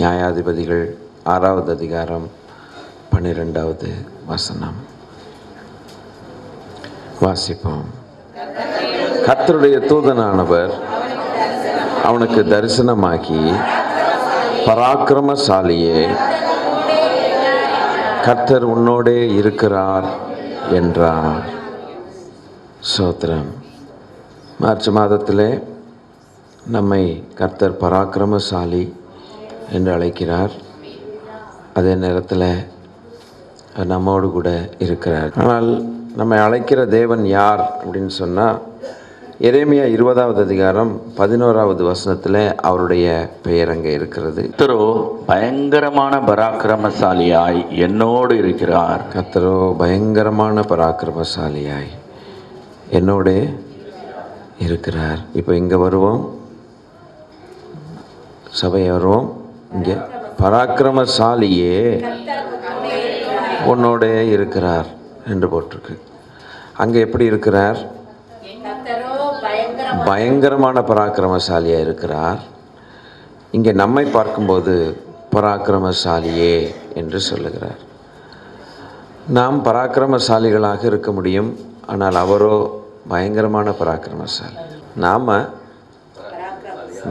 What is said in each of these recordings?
நியாயாதிபதிகள் 6வது அதிகாரம் 12வது வசனம் வாசிப்போம். கர்த்தருடைய தூதனானவர் அவனுக்கு தரிசனமாகி, பராக்கிரமசாலியே, கர்த்தர் உன்னோடே இருக்கிறார் என்றார். ஸ்தோத்திரம். மார்ச் மாதத்திலே நம்மை கர்த்தர் பராக்கிரமசாலி என்று அழைக்கிறார். அதே நேரத்தில் நம்மோடு கூட இருக்கிறார். ஆனால் நம்மை அழைக்கிற தேவன் யார் அப்படின்னு சொன்னால், எரேமியா 20வது அதிகாரம் 11வது வசனத்தில் அவருடைய பெயர் அங்கே இருக்கிறது. கர்த்தரோ பயங்கரமான பராக்கிரமசாலியாய் என்னோடு இருக்கிறார். கர்த்தரோ பயங்கரமான பராக்கிரமசாலியாய் என்னோடு இருக்கிறார். இப்போ இங்கே வருவோம், சபையை வருவோம். இங்கே பராக்கிரமசாலியே உன்னோடே இருக்கிறார் என்று போட்டிருக்கு. அங்கே எப்படி இருக்கிறார்? பயங்கரமான பராக்கிரமசாலியாக இருக்கிறார். இங்கே நம்மை பார்க்கும்போது பராக்கிரமசாலியே என்று சொல்லுகிறார். நாம் பராக்கிரமசாலிகளாக இருக்க முடியும், ஆனால் அவரோ பயங்கரமான பராக்கிரமசாலி. நாம்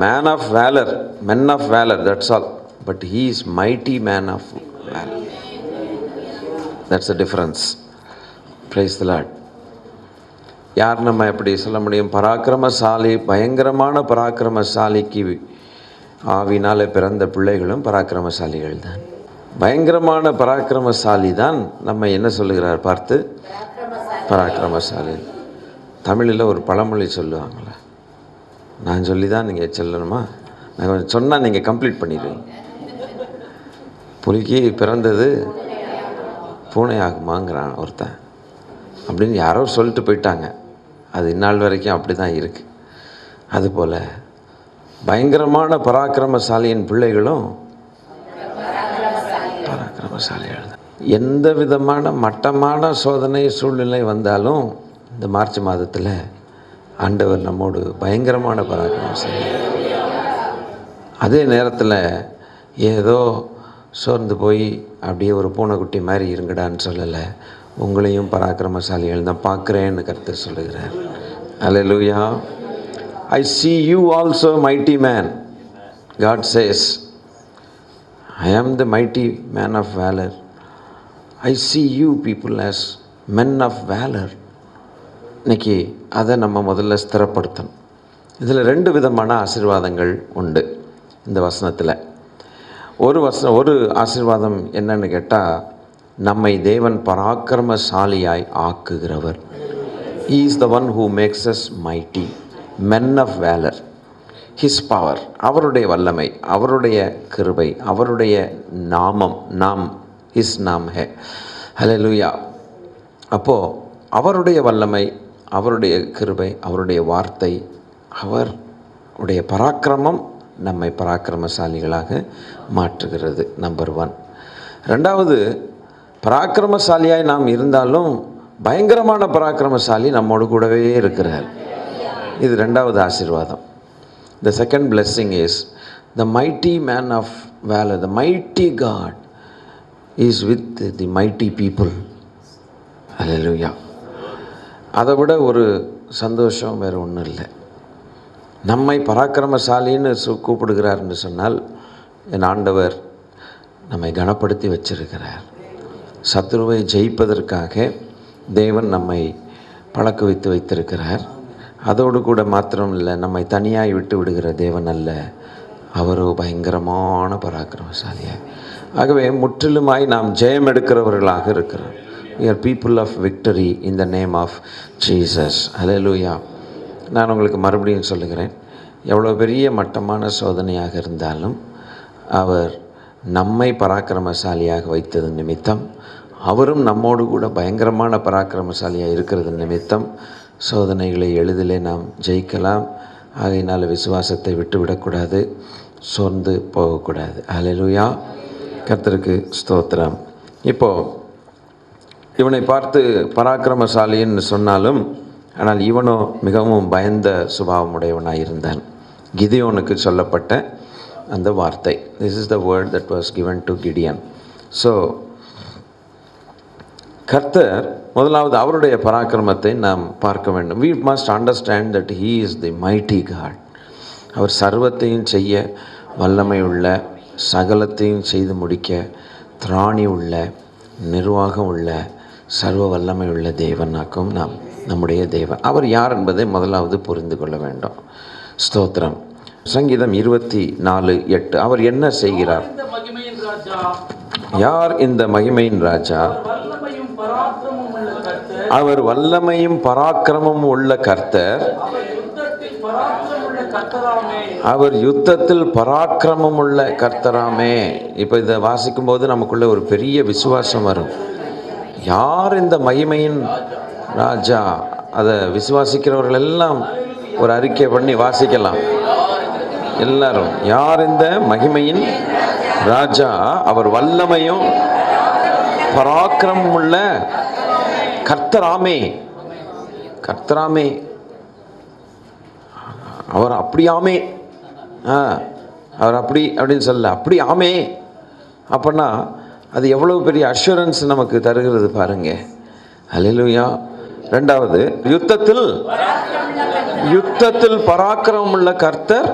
man of valour, men of valour, that's all. But he is mighty man of valour. That's the difference. Praise the Lord. யார் நம்ம எப்படி சொல்ல முடியும்? பராக்கிரமசாலி, பயங்கரமான பராக்கிரமசாலிக்கு ஆவினால் பிறந்த பிள்ளைகளும் பராக்கிரமசாலிகள் தான். பயங்கரமான பராக்கிரமசாலி தான் நம்ம என்ன சொல்லுகிறார் பார்த்து? பராக்கிரமசாலி. தமிழில் ஒரு பழமொழி சொல்லுவாங்களே, நான் சொல்லி தான் நீங்கள் சொல்லணுமா? நான் கொஞ்சம் சொன்னால் நீங்கள் கம்ப்ளீட் பண்ணிடுவீங்க. புலிக்கு பிறந்தது பூனை ஆகுமாங்கிறான் ஒருத்தன் அப்படின்னு யாரோ சொல்லிட்டு போயிட்டாங்க. அது இந்நாள் வரைக்கும் அப்படி தான் இருக்குது. அதுபோல் பயங்கரமான பராக்கிரமசாலியின் பிள்ளைகளும் பராக்கிரமசாலிகள் தான். எந்த விதமான மட்டமான சோதனை சூழ்நிலை வந்தாலும் இந்த மார்ச் மாதத்தில் ஆண்டவர் நம்மோடு பயங்கரமான பராக்கிரமசாலி. அதே நேரத்தில் ஏதோ சோர்ந்து போய் அப்படியே ஒரு பூனைக்குட்டி மாதிரி இருங்கடான்னு சொல்லலை. உங்களையும் பராக்கிரமசாலிகள் தான் பார்க்குறேன்னு கர்த்தர் சொல்லுகிறார். அல்லேலூயா. I see you also mighty man. God says, I am the mighty man of valor. I see you people as men of valor. இன்னைக்கு அதை நம்ம முதல்ல ஸ்திரப்படுத்தணும். இதில் 2 விதமான ஆசீர்வாதங்கள் உண்டு இந்த வசனத்தில். ஒரு ஆசீர்வாதம் என்னன்னு கேட்டால், நம்மை தேவன் பராக்கிரமசாலியாய் ஆக்குகிறவர். He is the one who makes us mighty, men of valor. His power, அவருடைய வல்லமை, அவருடைய கிருபை, அவருடைய நாமம், His நாம் ஹே. ஹல்லேலூயா. அப்போது அவருடைய வல்லமை, அவருடைய கிருபை, அவருடைய வார்த்தை, அவருடைய பராக்கிரமம் நம்மை பராக்கிரமசாலிகளாக மாற்றுகிறது. நம்பர் 1. 2வது, பராக்கிரமசாலியாய் நாம் இருந்தாலும் பயங்கரமான பராக்கிரமசாலி நம்மோடு கூடவே இருக்கிறார். இது 2வது ஆசீர்வாதம். The second blessing is the mighty man of valor. The mighty God is with the mighty people. Hallelujah. அதை விட ஒரு சந்தோஷம் வேறு ஒன்றும் இல்லை. நம்மை பராக்கிரமசாலின்னு கூப்பிடுகிறார் என்று சொன்னால், என் ஆண்டவர் நம்மை கனப்படுத்தி வச்சிருக்கிறார். சத்துருவை ஜெயிப்பதற்காக தேவன் நம்மை பழக்க வைத்திருக்கிறார். அதோடு கூட மாத்திரம் இல்லை, நம்மை தனியாய் விட்டு விடுகிற தேவன் அல்ல, அவரோ பயங்கரமான பராக்கிரமசாலியாக. ஆகவே முற்றிலுமாய் நாம் ஜெயம் எடுக்கிறவர்களாக இருக்கிறோம். We are people of victory in the name of Jesus. Hallelujah. நான் உங்களுக்கு மறுபடியும் சொல்லுகிறேன், எவ்வளோ பெரிய மட்டமான சோதனையாக இருந்தாலும் அவர் நம்மை பராக்கிரமசாலியாக வைத்தது நிமித்தம், அவரும் நம்மோடு கூட பயங்கரமான பராக்கிரமசாலியாக இருக்கிறது நிமித்தம் சோதனைகளை எளிதிலே நாம் ஜெயிக்கலாம். ஆகையினால் விசுவாசத்தை விட்டுவிடக்கூடாது, சோர்ந்து போகக்கூடாது. ஹல்லேலூயா. கர்த்தருக்கு ஸ்தோத்திரம். இப்போது இவனை பார்த்து பராக்கிரமசாலின்னு சொன்னாலும், ஆனால் இவனோ மிகவும் பயந்த சுபாவமுடையவனாக இருந்தான். கிதியோனுக்கு சொல்லப்பட்ட அந்த வார்த்தை. This is the word that was given to Gideon. So கர்த்தர் முதலாவது அவருடைய பராக்கிரமத்தை நாம் பார்க்க வேண்டும். we must understand that he is the mighty God. அவர் சர்வத்தையும் செய்ய வல்லமை உள்ள, சகலத்தையும் செய்து முடிக்க திராணி உள்ள, நிர்வாகம் உள்ள, சர்வ வல்லமை உள்ள தேவனாக்கும் நம்முடைய தேவன். அவர் யார் என்பதை முதலாவது புரிந்து கொள்ள வேண்டும். ஸ்தோத்திரம். சங்கீதம் 24:8. அவர் என்ன செய்கிறார்? யார் இந்த மகிமையின் ராஜா? அவர் வல்லமையும் பராக்கிரமும் உள்ள கர்த்தர். அவர் யுத்தத்தில் பராக்கிரமம் உள்ள கர்த்தராமே. இப்போ இதை வாசிக்கும் போது நமக்குள்ள ஒரு பெரிய விசுவாசம் வரும். யார் இந்த மகிமையின் ராஜா? அதை விசுவாசிக்கிறவர்கள் எல்லாம் ஒரு அறிக்கை பண்ணி வாசிக்கலாம். எல்லாரும், யார் இந்த மகிமையின் ராஜா? அவர் வல்லமையும் பராக்கிரமம் உள்ள கர்த்தராமே. கர்த்தராமே. அவர் அப்படியாமே. அவர் அப்படின்னு சொல்ல, அப்படி ஆமே. அப்படின்னா அது எவ்வளவு பெரிய அஷூரன்ஸ் நமக்கு தருகிறது பாருங்க. அல்லேலூயா. ரெண்டாவது, யுத்தத்தில் பராக்கிரமம் உள்ள கர்த்தர்.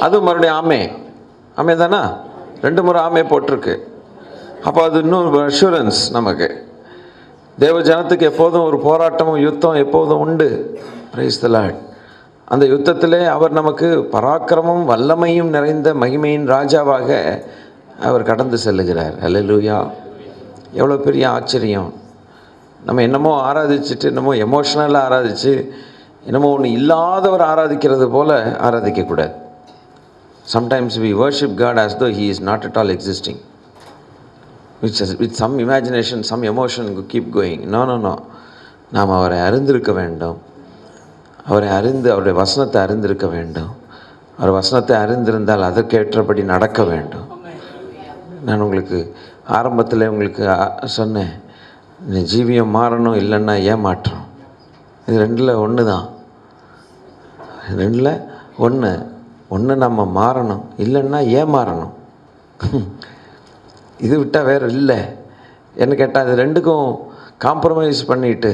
அது மறுபடியும் ஆமே. ஆமே தானா? 2 முறை ஆமே போட்டிருக்கு. அப்போ அது இன்னும் அஷூரன்ஸ் நமக்கு. தேவ ஜனத்துக்கு எப்போதும் ஒரு போராட்டமும் யுத்தம் எப்போதும் உண்டு. Price the Lord. அந்த யுத்தத்திலே அவர் நமக்கு பராக்கிரமும் வல்லமையும் நிறைந்த மகிமையின் ராஜாவாக அவர் கடந்து செல்லுகிறார். அல்லேலூயா. எவ்வளோ பெரிய ஆச்சரியம். நம்ம என்னமோ ஆராதிச்சுட்டு, என்னமோ எமோஷ்னலாக ஆராதிச்சு, என்னமோ ஒன்று இல்லாதவர் ஆராதிக்கிறது போல் ஆராதிக்கக்கூடாது. Sometimes we worship God as though he is not at all existing, with some imagination, some emotion keep going. No. நாம் அவரை அறிந்திருக்க வேண்டும். அவரை அறிந்து அவருடைய வசனத்தை அறிந்திருக்க வேண்டும். அவர் வசனத்தை அறிந்திருந்தால் அதற்கேற்றபடி நடக்க வேண்டும். நான் உங்களுக்கு ஆரம்பத்தில் உங்களுக்கு சொன்னேன், ஜீவியம் மாறணும், இல்லைன்னா ஏமாற்றம். இது 2ல் 1 தான். 2ல் 1 நம்ம மாறணும், இல்லைன்னா ஏமாறணும். இது விட்டால் வேறு இல்லை. என்ன கேட்டால் இது 2க்கும் காம்ப்ரமைஸ் பண்ணிவிட்டு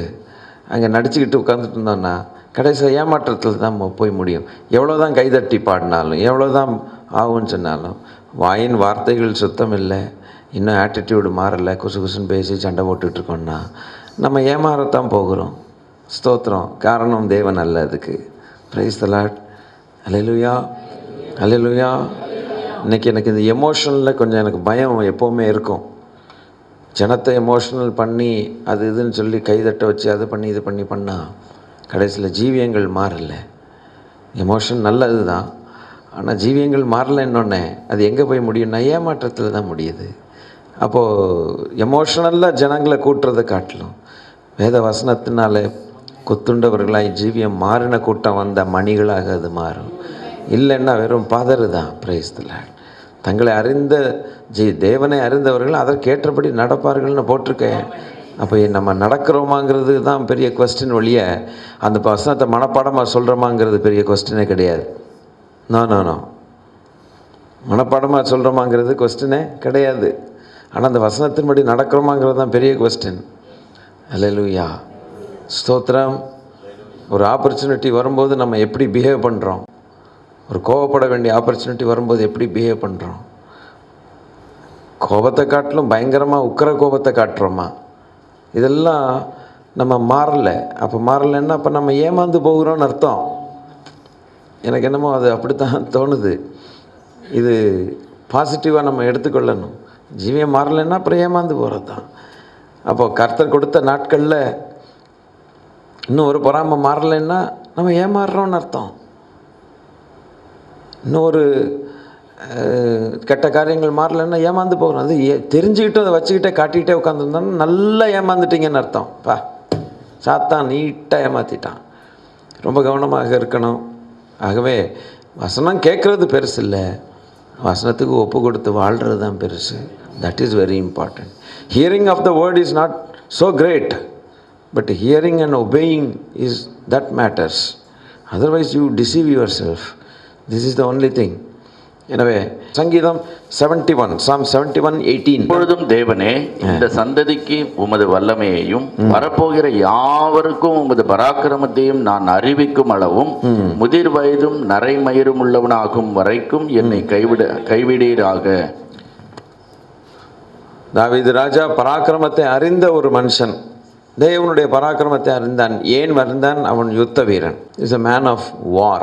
அங்கே நடிச்சுக்கிட்டு உட்காந்துட்டு இருந்தோன்னா கடைசியில் ஏமாற்றத்தில் தான் போய் முடியும். எவ்வளோ தான் கைதட்டி பாடினாலும், எவ்வளோ தான் ஆகும்னு சொன்னாலும், வாயின் வார்த்தைகள் சுத்தம் இல்லை, இன்னும் ஆட்டிடியூடு மாறலை, குசுன்னு பேசி சண்டை போட்டுட்ருக்கோன்னா நம்ம ஏமாறத்தான் போகிறோம். ஸ்தோத்திரம். காரணம் தேவன் அல்ல அதுக்கு. Praise the Lord. Hallelujah. Hallelujah. இன்றைக்கி எனக்கு இந்த எமோஷனில் கொஞ்சம் எனக்கு பயம் எப்போவுமே இருக்கும். ஜனத்தை எமோஷ்னல் பண்ணி அது இதுன்னு சொல்லி கைதட்ட வச்சு அது பண்ணி இது பண்ணால் கடைசியில் ஜீவியங்கள் மாறலை. எமோஷன் நல்லது தான், ஆனால் ஜீவியங்கள் மாறலைன்னொன்னே அது எங்கே போய் முடியும்னா ஏமாற்றத்தில் தான் முடியுது. அப்போது எமோஷனலாக ஜனங்களை கூட்டுறதை காட்டிலும் வேத வசனத்தினால குத்துண்டவர்களாய் ஜீவியம் மாறின கூட்டம் வந்த மணிகளாக அது மாறும். இல்லைன்னா வெறும் பாதறு தான். Price the Lord. தங்களை அறிந்த தேவனை அறிந்தவர்கள் அதற்கேற்றபடி நடப்பார்கள்னு போட்டிருக்கேன். அப்போ நம்ம நடக்கிறோமாங்கிறது தான் பெரிய கொஸ்டின் ஒழிய அந்த வசனத்தை மனப்பாடமாக சொல்கிறோமாங்கிறது பெரிய கொஸ்டினே கிடையாது. நோ. மனப்பாடமாக சொல்கிறோமாங்கிறது கொஸ்டினே கிடையாது. ஆனால் அந்த வசனத்தின்படி நடக்கிறோமாங்கிறது தான் பெரிய கொஸ்டின். அல்லேலூயா. ஸ்தோத்திரம். ஒரு ஆப்பர்ச்சுனிட்டி வரும்போது நம்ம எப்படி பிஹேவ் பண்ணுறோம்? ஒரு கோபப்பட வேண்டிய ஆப்பர்ச்சுனிட்டி வரும்போது எப்படி பிஹேவ் பண்ணுறோம்? கோபத்தை காட்டிலும் பயங்கரமாக உக்கிர கோபத்தை காட்டுறோமா? இதெல்லாம் நம்ம மாறலை. அப்போ மாறலைன்னா அப்போ நம்ம ஏமாந்து போகிறோன்னு அர்த்தம். எனக்கு என்னமோ அது அப்படித்தான் தோணுது. இது பாசிட்டிவாக நம்ம எடுத்துக்கொள்ளணும். ஜீவியம் மாறலைன்னா அப்புறம் ஏமாந்து போகிறது தான். அப்போது கர்த்தர் கொடுத்த நாட்களில் இன்னும் ஒரு பொறாமை மாறலைன்னா நம்ம ஏமாறுறோன்னு அர்த்தம். இன்னும் ஒரு கெட்ட காரியங்கள் மாறலைன்னா ஏமாந்து போகிறோம். அது தெரிஞ்சுக்கிட்டு அதை வச்சுக்கிட்டே காட்டிக்கிட்டே உட்காந்துருந்தோன்னா நல்லா ஏமாந்துட்டிங்கன்னு அர்த்தம். சாத்தான் நீட்டாக ஏமாற்றிட்டான். ரொம்ப கவனமாக இருக்கணும். ஆகவே வசனம் கேட்குறது பெருசு இல்லை, வசனத்துக்கு ஒப்பு கொடுத்து வாழ்கிறது தான் பெருசு. That is very important. Hearing of the word is not so great, but hearing and obeying is that matters. Otherwise you deceive yourself. This is the only thing. எனவே சங்கீதம் 71 Psalm 71:18. இப்பொழுதும் தேவனே, இந்த சந்ததிக்கு உமது வல்லமையையும் வரப்போகிற யாவருக்கும் உமது பராக்கிரமத்தையும் நான் அறிவிக்கும் அளவும் முதிர் வயதும் நரைமயிரும் உள்ளவனாகும் வரைக்கும் என்னை கைவிடீராக. தாவீது ராஜா பராக்கிரமத்தை அறிந்த ஒரு மனுஷன், தேவனுடைய பராக்கிரமத்தை அறிந்தான். ஏன் அறிந்தான்? அவன் யுத்த வீரன். Is a man of war.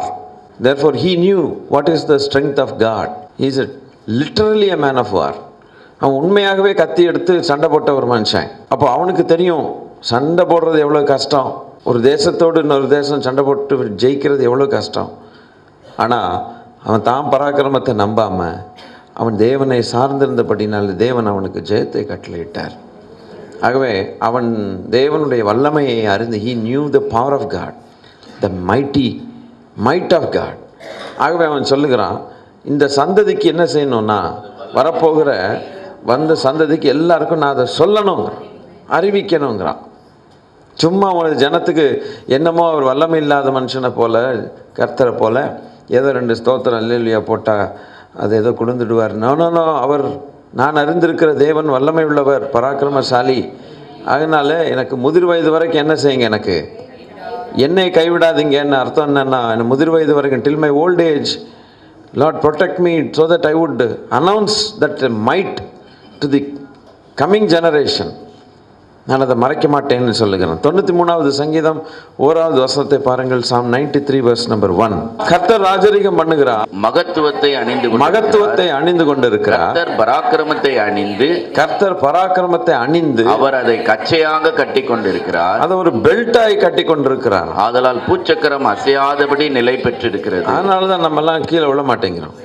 Therefore he knew what is the strength of God. He is literally a man of war. அவன் உண்மையாகவே கத்தி எடுத்து சண்டை போட்ட ஒரு மனுஷன். அப்போ அவனுக்கு தெரியும் சண்டை போடுறது எவ்வளோ கஷ்டம், ஒரு தேசத்தோடு இன்னொரு தேசம் சண்டை போட்டு ஜெயிக்கிறது எவ்வளோ கஷ்டம். ஆனால் அவன் தான் பராக்கிரமத்தை நம்பாமல் அவன் தேவனை சார்ந்திருந்தபடினால் தேவன் அவனுக்கு ஜெயத்தை கட்டளையிட்டார். ஆகவே அவன் தேவனுடைய வல்லமையை அறிந்து he knew the power of God, the might of God. ஆகவே அவன் சொல்லுகிறான், இந்த சந்ததிக்கு என்ன செய்யணும்னா, வரப்போகிற வந்த சந்ததிக்கு எல்லாருக்கும் நான் அதை சொல்லணும், அறிவிக்கணுங்கிறான். சும்மா அவன் ஜனத்துக்கு என்னமோ அவர் வல்லமை இல்லாத மனுஷனை போல, கர்த்தரை போல ஏதோ 2 ஸ்தோத்திரம் அல்லேலூயா போட்டால் அது ஏதோ கொடுத்துடுவார். நோ, அவர் நான் அறிந்திருக்கிற தேவன் வல்லமை உள்ளவர், பராக்கிரமசாலி. அதனால எனக்கு முதிர் வயது வரைக்கும் என்ன செய்யுங்க, எனக்கு என்னை கைவிடாதீங்கன்னு அர்த்தம் என்னன்னா, முதிர் வயது வரைக்கும் till my old age Lord protect me so that I would announce that might to the coming generation. நான் அதை மறைக்க மாட்டேன்னு சொல்லுகிறேன். 93வது சங்கீதம் 1வது வசனத்தை பாருங்கள். Psalm 93 verse number 1. கர்த்தர் ராஜரிகம் பண்ணுகிறார், மகத்துவத்தை அணிந்து கொண்டிருக்கிறார். கர்த்தர் பராக்கிரமத்தை அணிந்து அவர் அதை கச்சையாக கட்டி கொண்டிருக்கிறார், அதை ஒரு பெல்ட்டாய் கட்டி கொண்டிருக்கிறார். ஆதலால் பூச்சக்கரம் அசையாதபடி நிலை பெற்றிருக்கிறது. அதனாலதான் நம்ம எல்லாம் கீழே விழ மாட்டேங்கிறோம்.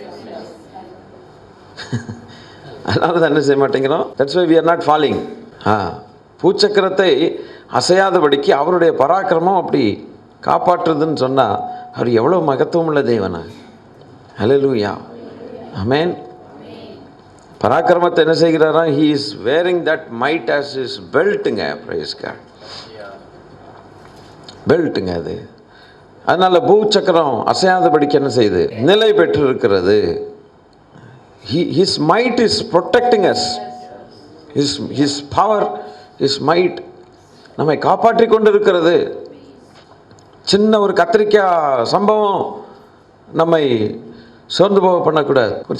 அதனாலதான் என்ன செய்ய மாட்டேங்கிறோம். That's why we are not falling. பூச்சக்கரத்தை அசையாதபடிக்கு அவருடைய பராக்கிரமம் அப்படி காப்பாற்றுதுன்னு சொன்னால் அவர் எவ்வளோ மகத்துவம் உள்ள தேவனா. ஹல்லேலூயா, ஆமென். பராக்கிரமத்தை என்ன செய்கிறாரா, he is wearing that might as his beltங்க. praise God, பெல்ட்டுங்க அது. அதனால் பூச்சக்கரம் அசையாதபடிக்கு என்ன செய்யுது, நிலை பெற்று இருக்கிறது. his might is protecting us. his power, his might நம்மை காப்பாற்றி கொண்டு இருக்கிறது. சின்ன ஒரு கத்திரிக்காய் சம்பவம் நம்மை சோர்ந்து போக பண்ணக்கூடாது. ஒரு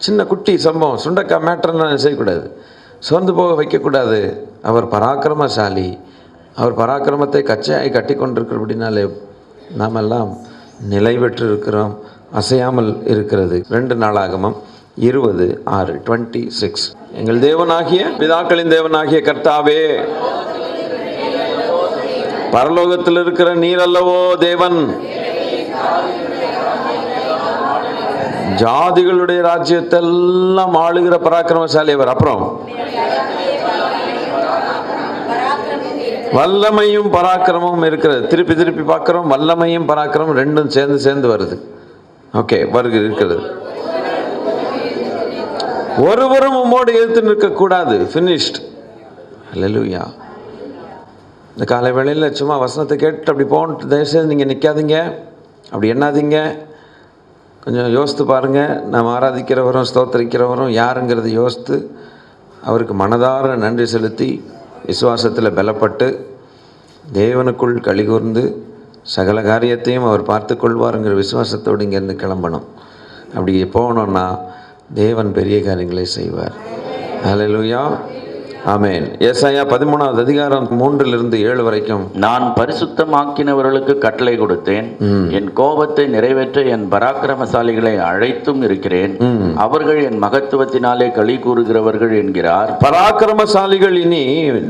சின்ன குட்டி சம்பவம், சுண்டக்காய் மேட்டர்னு செய்யக்கூடாது, சோர்ந்து போக வைக்கக்கூடாது. அவர் பராக்கிரமசாலி, அவர் பராக்கிரமத்தை கச்சையாய் கட்டி கொண்டிருக்கிறபடினாலே நாம் எல்லாம் நிலை பெற்று இருக்கிறோம், அசையாமல் இருக்கிறது. 2 நாளாகமம் 20:6 எங்கள் தேவனாகிய பிதாக்களின் தேவனாகிய கர்த்தாவே, பரலோகத்தில் இருக்கிற நீர் அல்லவோ தேவன், ஜாதிகளுடைய ராஜ்யத்தை எல்லாம் ஆளுகிற பராக்கிரமசாலி அவர். அப்புறம் வல்லமையும் பராக்கிரமும் இருக்கிறது. திருப்பி பார்க்கிறோம், வல்லமையும் பராக்கிரமும் ரெண்டும் சேர்ந்து வருது. ஓகே, இருக்கிறது. ஒருவரும் உம்மோடு எதிர்த்து நிற்கக்கூடாது. ஃபினிஷ்ட். ஹல்லேலூயா. இந்த காலை வேளையில் சும்மா வசனத்தை கேட்டு அப்படி போகணும். தயவுசெய்து நீங்கள் நிற்காதீங்க, அப்படி எண்ணாதீங்க. கொஞ்சம் யோசித்து பாருங்கள். நாம் ஆராதிக்கிறவரும் ஸ்தோத்திரிக்கிறவரும் யாருங்கிறத யோசித்து அவருக்கு மனதார நன்றி செலுத்தி விசுவாசத்தில் பலப்பட்டு தேவனுக்குள் கலிகூர்ந்து சகல காரியத்தையும் அவர் பார்த்து கொள்வாருங்கிற விசுவாசத்தோடு இங்கேருந்து கிளம்பணும். அப்படி போகணுன்னா தேவன் பெரிய காரியங்களை செய்வார். ஹல்லேலூயா, ஆமென். ஏசாயா 13வது அதிகாரம் 3-7 வரைக்கும். நான் பரிசுத்தமாக்கினவர்களுக்கு கட்டளை கொடுத்தேன், என் கோபத்தை நிறைவேற்ற என் பராக்கிரமசாலிகளை அழைத்தும் இருக்கிறேன், அவர்கள் என் மகத்துவத்தினாலே களி கூறுகிறவர்கள் என்கிறார். பராக்கிரமசாலிகள் இனி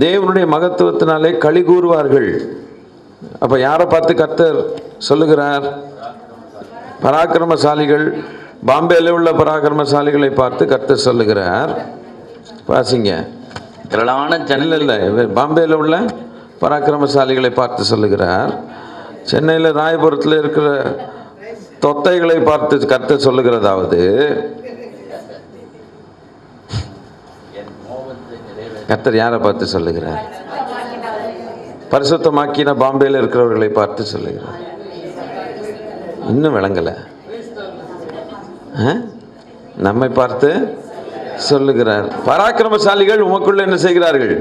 தேவனுடைய மகத்துவத்தினாலே களி கூறுவார்கள். அப்ப யாரை பார்த்து கர்த்தர் சொல்லுகிறார்? பராக்கிரமசாலிகள், பாம்பேல உள்ள பராக்கிரமசாலிகளை பார்த்து கர்த்தர் சொல்லுகிறார். வாசிங்க. இல்லை, பாம்பேல உள்ள பராக்கிரமசாலிகளை பார்த்து சொல்லுகிறார். சென்னையில் ராயபுரத்தில் இருக்கிற தொத்தைகளை பார்த்து கர்த்தர் சொல்லுகிறதாவது, கர்த்தர் யாரை பார்த்து சொல்லுகிறார்? பரிசுத்தமாக்கின பாம்பேல இருக்கிறவர்களை பார்த்து சொல்லுகிறார். இன்னும் விளங்கலை. நம்மை பார்த்து சொல்லுகிறார். பராக்கிரமசாலிகள் உமக்குள்ள என்ன செய்கிறார்கள்?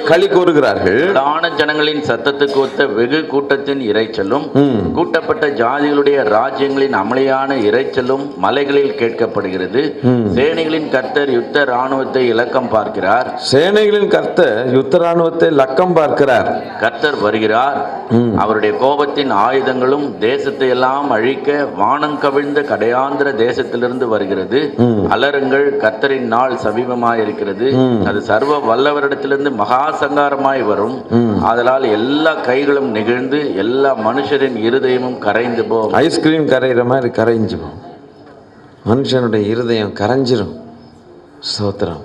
களி கூறுகிறார்கள். திரளான ஜனங்களின் சத்தத்துக்கு ஒத்த வெகு கூட்டத்தின் இரைச்சலும் கூட்டப்பட்ட ஜாதிகளுடைய ராஜ்யங்களின் அமளியான இரைச்சலும் மலைகளில் கேட்கப்படுகிறது. சேனைகளின் கர்த்தர் யுத்த இராணுவத்தை இலக்கம் பார்க்கிறார். சேனைகளின் கர்த்தர் யுத்த இராணுவத்தை லக்கம் பார்க்கிறார். கர்த்தர் வருகிறார். அவருடைய கோபத்தின் ஆயுதங்களும் தேசத்தை எல்லாம் அழிக்க வானம் கவிழ்ந்த கடையாந்திர தேசத்திலிருந்து வருகிறது. அலறுங்கள், கர்த்தரின் நாள் சமீபமாய் இருக்கிறது. அது சர்வ வல்லவரிடத்திலிருந்து மகா சங்காரமாய் வரும். அதனால் எல்லா கைகளும் நெகிழ்ந்து எல்லா மனுஷரின் இருதயமும் கரைந்து போகும். ஐஸ்கிரீம் கரைகிற மாதிரி கரைஞ்சு போகும். மனுஷனுடைய இருதயம் கரைஞ்சிரும். ஸ்தோத்திரம்.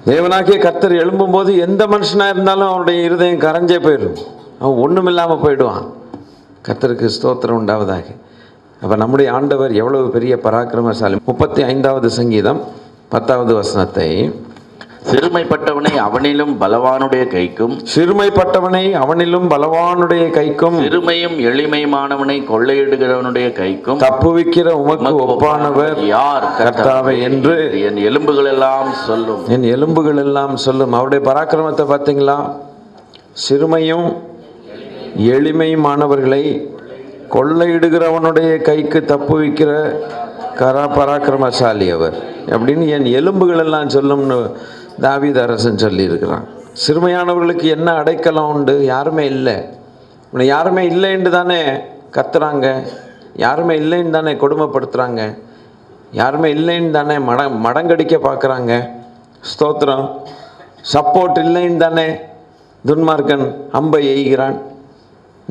தேவனாகிய கர்த்தர் எழும்பும் போது எந்த மனுஷனா இருந்தாலும் அவனுடைய இருதயம் கரைஞ்சே போயிடும். அவன் ஒண்ணும் இல்லாம போயிடுவான். கர்த்தருக்கு ஸ்தோத்திரம் உண்டாவதாக. அப்போ நம்முடைய ஆண்டவர் எவ்வளவு பெரிய பராக்கிரமசாலி. 35வது சங்கீதம் 10வது வசனத்தை, சிறுமைப்பட்டவனை அவனிலும் பலவானுடைய கைக்கும், சிறுமைப்பட்டவனை அவனிலும் பலவானுடைய கைக்கும், சிறுமையும் எளிமையுமானவனை கொள்ளையிடுகிறவனுடைய கைக்கும் தப்புவிக்கிற உமக்கு ஒப்பானவர் யார் கர்த்தாவே என்று என் எலும்புகள் எல்லாம் சொல்லும். என் எலும்புகள் எல்லாம் சொல்லும். அவருடைய பராக்கிரமத்தை பார்த்தீங்களா? சிறுமையும் எளிமையுமானவர்களை கொள்ளையிடுகிறவனுடைய கைக்கு தப்புவிக்கிற பராக்கிரமசாலி அவர் அப்படின்னு என் எலும்புகள் எல்லாம் சொல்லும்னு தாவீது அரசன் சொல்லியிருக்கிறான். சிறுமையானவர்களுக்கு என்ன அடைக்கலம் உண்டு? யாருமே இல்லை. யாருமே இல்லைன்னு தானே கத்துறாங்க, யாருமே இல்லைன்னு தானே கொடுமைப்படுத்துகிறாங்க, யாருமே இல்லைன்னு தானே மடங்கடிக்க பார்க்குறாங்க. ஸ்தோத்திரம். சப்போர்ட் இல்லைன்னு தானே துன்மார்க்கன் அம்பை எய்கிறான்.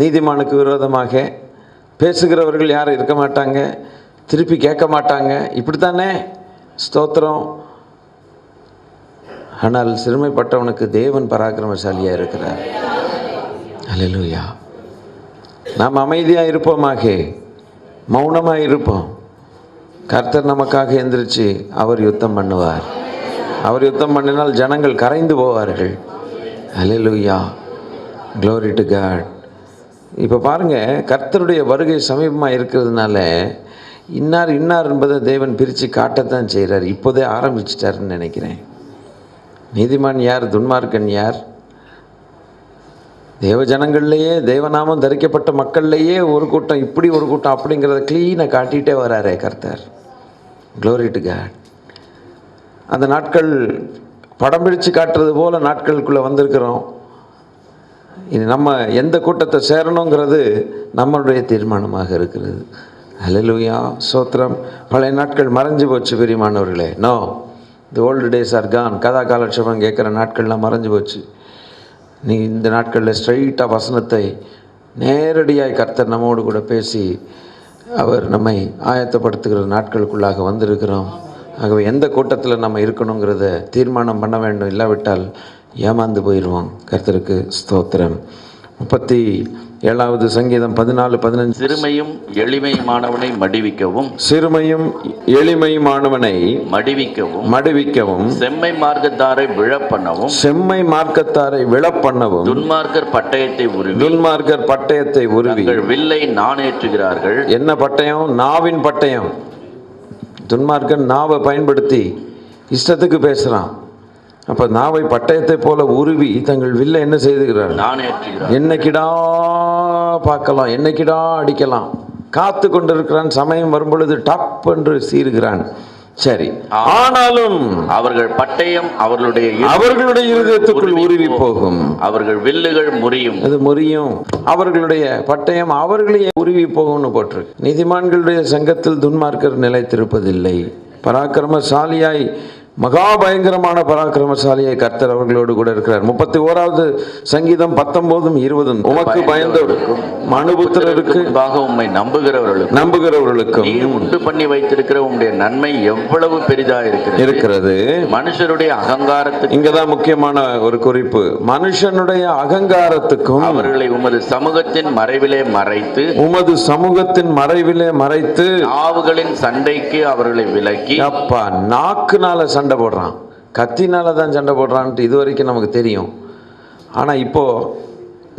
நீதிமானுக்கு விரோதமாக பேசுகிறவர்கள் யாரும் இருக்க மாட்டாங்க, திருப்பி கேட்க மாட்டாங்க. இப்படித்தானே? ஸ்தோத்திரம். ஆனால் சிறுமைப்பட்டவனுக்கு தேவன் பராக்கிரமசாலியாக இருக்கிறார். அல்லேலூயா. நாம் அமைதியாக இருப்போமாக, மௌனமாக இருப்போம். கர்த்தர் நமக்காக எந்திரிச்சு அவர் யுத்தம் பண்ணுவார். அவர் யுத்தம் பண்ணினால் ஜனங்கள் கரைந்து போவார்கள். அல்லேலூயா. Glory to God. இப்போ பாருங்கள், கர்த்தருடைய வருகை சமீபமாக இருக்கிறதுனால இன்னார் என்பதை தேவன் பிரித்து காட்டத்தான் செய்கிறார். இப்போதே ஆரம்பிச்சிட்டாருன்னு நினைக்கிறேன். நீதிமான் யார், துன்மார்க்கன் யார்? தேவ ஜனங்கள்லேயே, தேவநாமம் தரிக்கப்பட்ட மக்கள்லேயே ஒரு கூட்டம் இப்படி, ஒரு கூட்டம் அப்படிங்கிறத க்ளீனாக காட்டிகிட்டே வராரே கர்த்தர். Glory to God. அந்த நாட்கள் படம் பிடிச்சு காட்டுறது போல் நாட்களுக்குள்ளே வந்திருக்கிறோம். இது நம்ம எந்த கூட்டத்தை சேரணுங்கிறது நம்மளுடைய தீர்மானமாக இருக்கிறது. அல்லேலூயா. சோத்திரம். பழைய நாட்கள் மறைஞ்சு போச்சு பிரியமானவர்களே. No, the old days are gone. கதா காலட்சேபம் கேட்குற நாட்கள்லாம் மறைஞ்சு போச்சு. நீ இந்த நாட்களில் ஸ்ட்ரைட்டாக வசனத்தை நேரடியாக கர்த்தர் நம்மோடு கூட பேசி அவர் நம்மை ஆயத்தப்படுத்துகிற நாட்களுக்குள்ளாக வந்திருக்கிறோம். ஆகவே எந்த கூட்டத்தில் நம்ம இருக்கணுங்கிறத தீர்மானம் பண்ண வேண்டும். இல்லாவிட்டால் ஏமாந்து போயிடுவோம். கர்த்தருக்கு ஸ்தோத்திரம். 37வது சங்கீதம் 14-15. சிறுமையும் எளிமையுமானவனை மடிவிக்கவும், சிறுமையும் எளிமையுமானவனை மடிவிக்கவும், செம்மை மார்க்கத்தாரை விழப்பண்ணவும், செம்மை மார்க்கத்தாரை விழப்பண்ணவும், துன்மார்க்கர் பட்டயத்தை உருவி வில்லை நாணேற்றுகிறார்கள். என்ன பட்டயம்? நாவின் பட்டயம். துன்மார்க்கன் நாவை பயன்படுத்தி இஷ்டத்துக்கு பேசுகிறான். அப்போ நாவை பட்டயத்தை போல உருவி தங்கள் வில்லை என்ன செய்துகிறார்? என்னைக்கிடா பார்க்கலாம், என்னைக்கிடா அடிக்கலாம். காத்து கொண்டிருக்கிறான். சமயம் வரும்பொழுது டப் என்று சீறுகிறான். சரி, ஆனாலும் அவர்கள் பட்டயம் அவர்களுடைய இருதயத்துக்குள் உருவி போகும். அவர்கள் வில்லுகள் முறியும். அது முறியும். அவர்களுடைய பட்டயம் அவர்களையே உருவி போகும்னு போட்டிருக்கு. நீதிமான்களுடைய சங்கத்தில் துன்மார்க்கர் நிலைத்திருப்பதில்லை. பராக்கிரமசாலியாய், மகா பயங்கரமான பராக்கிரமசாலியை கர்த்தர் அவர்களோடு கூட இருக்கிறார். 31வது சங்கீதம் 19-20. உமக்கு பயந்தவருக்கும் மனுபுத்திரருக்கு உம்மை நம்புகிறவர்களுக்கும் உண்டு பண்ணி வைத்திருக்கிற உம்முடைய நன்மை எவ்வளவு பெரிதா இருக்கிறது. மனுஷருடைய அகங்காரத்துக்கு, இங்கதான் முக்கியமான ஒரு குறிப்பு, மனுஷனுடைய அகங்காரத்துக்கும் அவர்களை உமது சமூகத்தின் மறைவிலே மறைத்து நாவுகளின் சண்டைக்கு அவர்களை விலக்கி. அப்பா, நாக்குனால சண்டை போடுறான், கத்தினால தான் சண்டை போடுறான்ட்டு இது வரைக்கும் நமக்கு தெரியும். ஆனால் இப்போ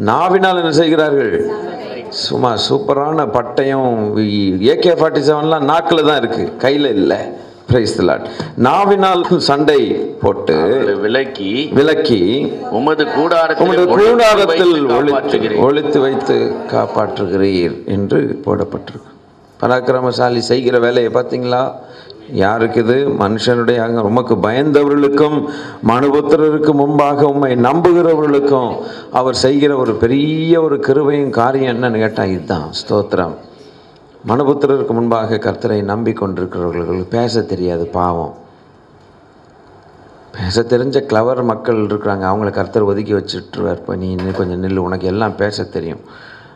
நாவினால் என்ன செய்கிறார்கள்? சும்மா சூப்பரான பட்டயம் AK-47 நாக்கில் தான் இருக்குது, கையில் இல்லை. Price the Lord. நாவினால் சண்டை போட்டு விலக்கி உமது கூடாரத்தில் ஒளித்து வைத்து காப்பாற்றுகிறீர் என்று போடப்பட்டிருக்கு. பராக்கிரமசாலி செய்கிற வேலையை பார்த்தீங்களா? யாருக்கு இது? மனுஷனுடைய உமக்கு பயந்தவர்களுக்கும் மனுபுத்திரருக்கு முன்பாக உம்மை நம்புகிறவர்களுக்கும் அவர் செய்கிற ஒரு பெரிய ஒரு கிருபையும் காரியம் என்னன்னு கேட்டால் இதுதான். ஸ்தோத்திரம். மனுபுத்திரருக்கு முன்பாக கர்த்தரை நம்பிக்கொண்டிருக்கிறவர்களுக்கு பேச தெரியாது, பாவம். பேச தெரிஞ்ச கிளவர் மக்கள் இருக்கிறாங்க, அவங்கள கர்த்தர் ஒதுக்கி வச்சுட்டுருவார். இப்போ நீ இன்னும் கொஞ்சம் நில்லு, உனக்கு எல்லாம் பேச தெரியும்.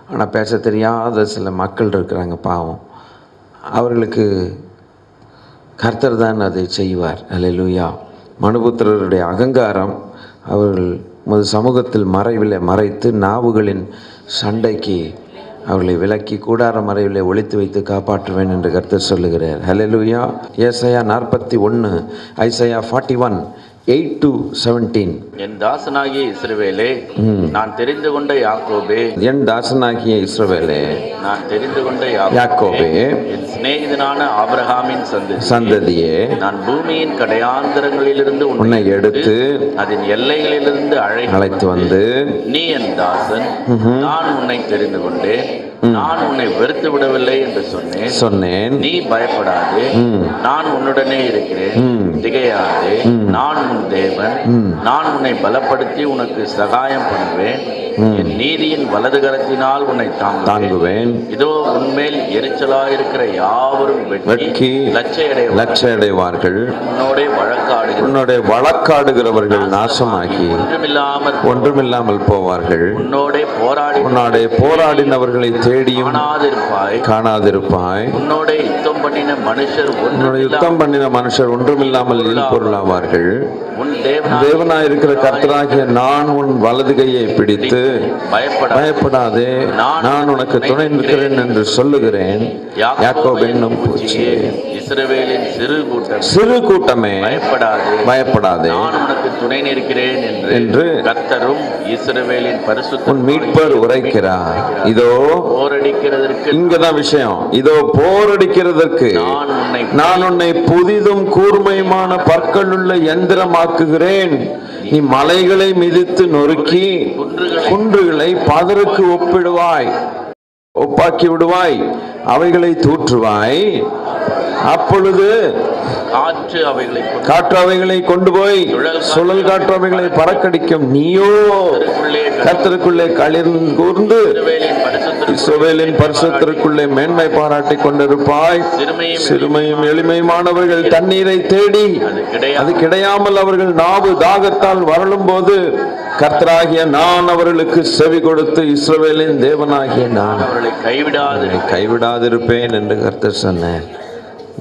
ஆனால் பேச தெரியாத சில மக்கள் இருக்கிறாங்க, பாவம். அவர்களுக்கு கர்த்தர் தான் அதை செய்வார். அல்லேலூயா. மனுபுத்திரருடைய அகங்காரம் அவர்கள் உமது சமூகத்தில் மறைத்து நாவுகளின் சண்டைக்கு அவர்களை விலக்கி கூடார மறைவிலே ஒளித்து வைத்து காப்பாற்றுவேன் என்று கர்த்தர் சொல்லுகிறார். ஹல்லேலூயா. ஏசாயா 41, ஐசாயா 41, 8-17. என் தாசனாகிய இஸ்ரவேலே, நான் தெரிந்து கொண்ட யாக்கோபே, என் தாசனாகிய இஸ்ரவேலே, நான் தெரிந்து கொண்ட யாக்கோபே, என் சிநேகிதனான ஆபிரகாமின் சந்ததியே, நான் பூமியின் கடையாந்தரங்களிலிருந்து உன்னை எடுத்து அதன் எல்லைகளிலிருந்து அழைத்து வந்து, நீ என் தாசன், நான் உன்னை தெரிந்து கொண்டேன், நான் உன்னை வெறுத்து விடவில்லை என்று சொன்னேன். நீ பயப்படாதே, நான் உன்னுடனே இருக்கிறேன், திகையாதே, நான் உன் தேவன், நான் உன்னை பலப்படுத்தி உனக்கு சகாயம் பண்ணுவேன், என் நீதியின் வலது கரத்தினால் உன்னை தாங்குவேன். இதோ உன்மேல் எரிச்சலாயிருக்கிற யாவரும் வெட்கி லட்சையடைவார்கள், உன்னோட வழக்காடுகிறவர்கள் நாசமாகி ஒன்றுமில்லாமல் போவார்கள். உன்னோட போராடினவர்களை தேடியும் காணாதிருப்பாய். உன்னோட யுத்தம் பண்ணின மனுஷர் ஒன்றுமில்லாமல் பொருளாவார்கள். தேவனாயிருக்கிற கர்த்தராகிய நான் உன் வலது கையை பிடித்து பயப்படாதே, நான் உனக்கு துணை நிற்கிறேன் என்று சொல்லுகிறேன். யாக்கோபு என்னும் பூச்சியே, இஸ்ரவேலின் சிறு கூட்டமே, பயப்படாதே, நான் உனக்கு துணை நிற்கிறேன் என்று கர்த்தரும் இஸ்ரவேலின் பரிசுத்த உன் மீட்பர் உரைக்கிறார். இதோ போரடிக்கிறதற்கு, இங்கதான் விஷயம், இதோ போரடிக்கிறதற்கு நான் உன்னை புதிதும் கூர்மையுமான பற்களுள்ள யந்திரமாக்குகிறேன். நீ மலைகளை மிதித்து நொறுக்கி குன்றுகளை பதருக்கு ஒப்பாக்கி விடுவாய், அவைகளை தூற்றுவாய். அப்பொழுது காற்று அவைகளை கொண்டு போய் சுழல் காற்று அவைகளை பறக்கடிக்கும். நீயோ கர்த்தருக்குள்ளே கூர்ந்து இஸ்ரவேலின் பரிசுத்தருக்குள்ளே மேன்மை பாராட்டி கொண்டிருப்பாய். சிறுமையும் எளிமையுமானவர்கள் தண்ணீரை தேடி அது கிடையாமல் அவர்கள் நாவு தாகத்தால் வரலும் போது கர்த்தராகிய நான் அவர்களுக்கு செவி கொடுத்து இஸ்ரவேலின் தேவனாகிய நான் கைவிடாதிருப்பேன் என்று கர்த்தர் சொன்னார்.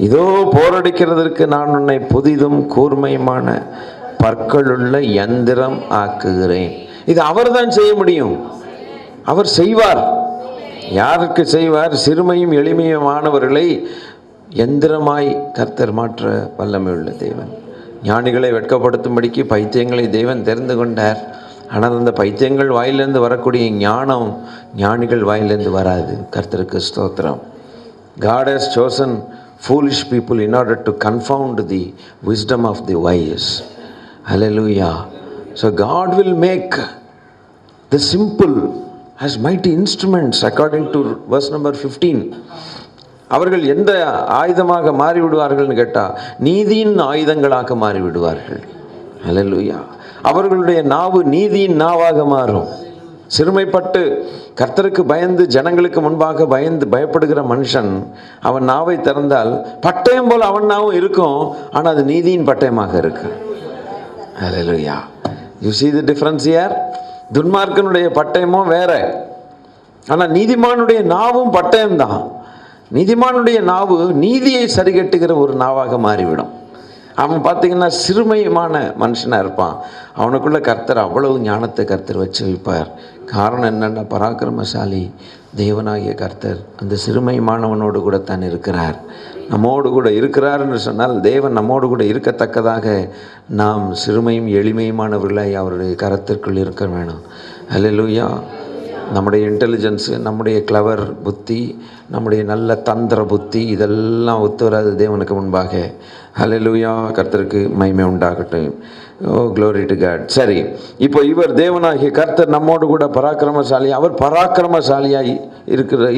இதோ போரடிக்கிறதற்கு நான் உன்னை புதிதும் கூர்மையுமான பற்களுள்ள யந்திரம் ஆக்குகிறேன். இது அவர்தான் செய்ய முடியும், அவர் செய்வார். யாருக்கு செய்வார்? சிறுமையும் எளிமையுமானவர்களை எந்திரமாய் கர்த்தர் மாற்ற வல்லமை உள்ள தேவன். ஞானிகளை வெட்கப்படுத்தும்படிக்கு பைத்தியங்களை தேவன் தெரிந்து கொண்டார். ஆனால் அந்த பைத்தியங்கள் வாயிலிருந்து வரக்கூடிய ஞானம் ஞானிகள் வாயிலிருந்து வராது. கர்த்தருக்கு ஸ்தோத்திரம். God has chosen foolish people in order to confound the wisdom of the wise. Hallelujah. So God will make the simple as mighty instruments according to verse number 15. அவர்கள் எந்த ஆயுதமாக மாறிவிடுவார்கள்னு கேட்டால் நீதியின் ஆயுதங்களாக மாறிவிடுவார்கள். ஹல்லேலூயா. அவர்களுடைய நாவு நீதியின் நாவாக மாறும். சிறுமைப்பட்டு கர்த்தருக்கு பயந்து ஜனங்களுக்கு முன்பாக பயப்படுகிற மனுஷன் அவன் நாவை திறந்தால் பட்டயம் போல் அவன் நாவும் இருக்கும், ஆனால் அது நீதியின் பட்டயமாக இருக்கு. Hallelujah. You see the difference here? துன்மார்க்கனுடைய பட்டயமும் வேற, ஆனால் நீதிமானுடைய நாவும் பட்டயம்தான். நீதிமானுடைய நாவு நீதியை சரிகட்டுகிற ஒரு நாவாக மாறிவிடும். அவன் பார்த்தீங்கன்னா சிறுமையான மனுஷனாக இருப்பான், அவனுக்குள்ள கர்த்தர் அவ்வளவு ஞானத்தை கர்த்தர் வச்சு வைப்பார். காரணம் என்னென்னா, பராக்கிரமசாலி தேவனாகிய கர்த்தர் அந்த சிறுமைமானவனோடு கூட தான் இருக்கிறார். நம்மோடு கூட இருக்கிறார் என்று சொன்னால் தேவன் நம்மோடு கூட இருக்கத்தக்கதாக நாம் சிறுமையும் எளிமையுமானவர்களாய் அவருடைய கரத்திற்குள் இருக்க வேணும். ஹல்லேலூயா. நம்முடைய இன்டெலிஜென்ஸு, நம்முடைய கிளவர் புத்தி, நம்முடைய நல்ல தந்திர புத்தி இதெல்லாம் ஒத்து வராது தேவனுக்கு முன்பாக. ஹல்லேலூயா, கர்த்தருக்கு மகிமை உண்டாகட்டும். O glory to God. சரி, இப்போ இவர் தேவனாகிய கர்த்தர் நம்மோடு கூட பராக்கிரமசாலி. அவர் பராக்கிரமசாலியாய்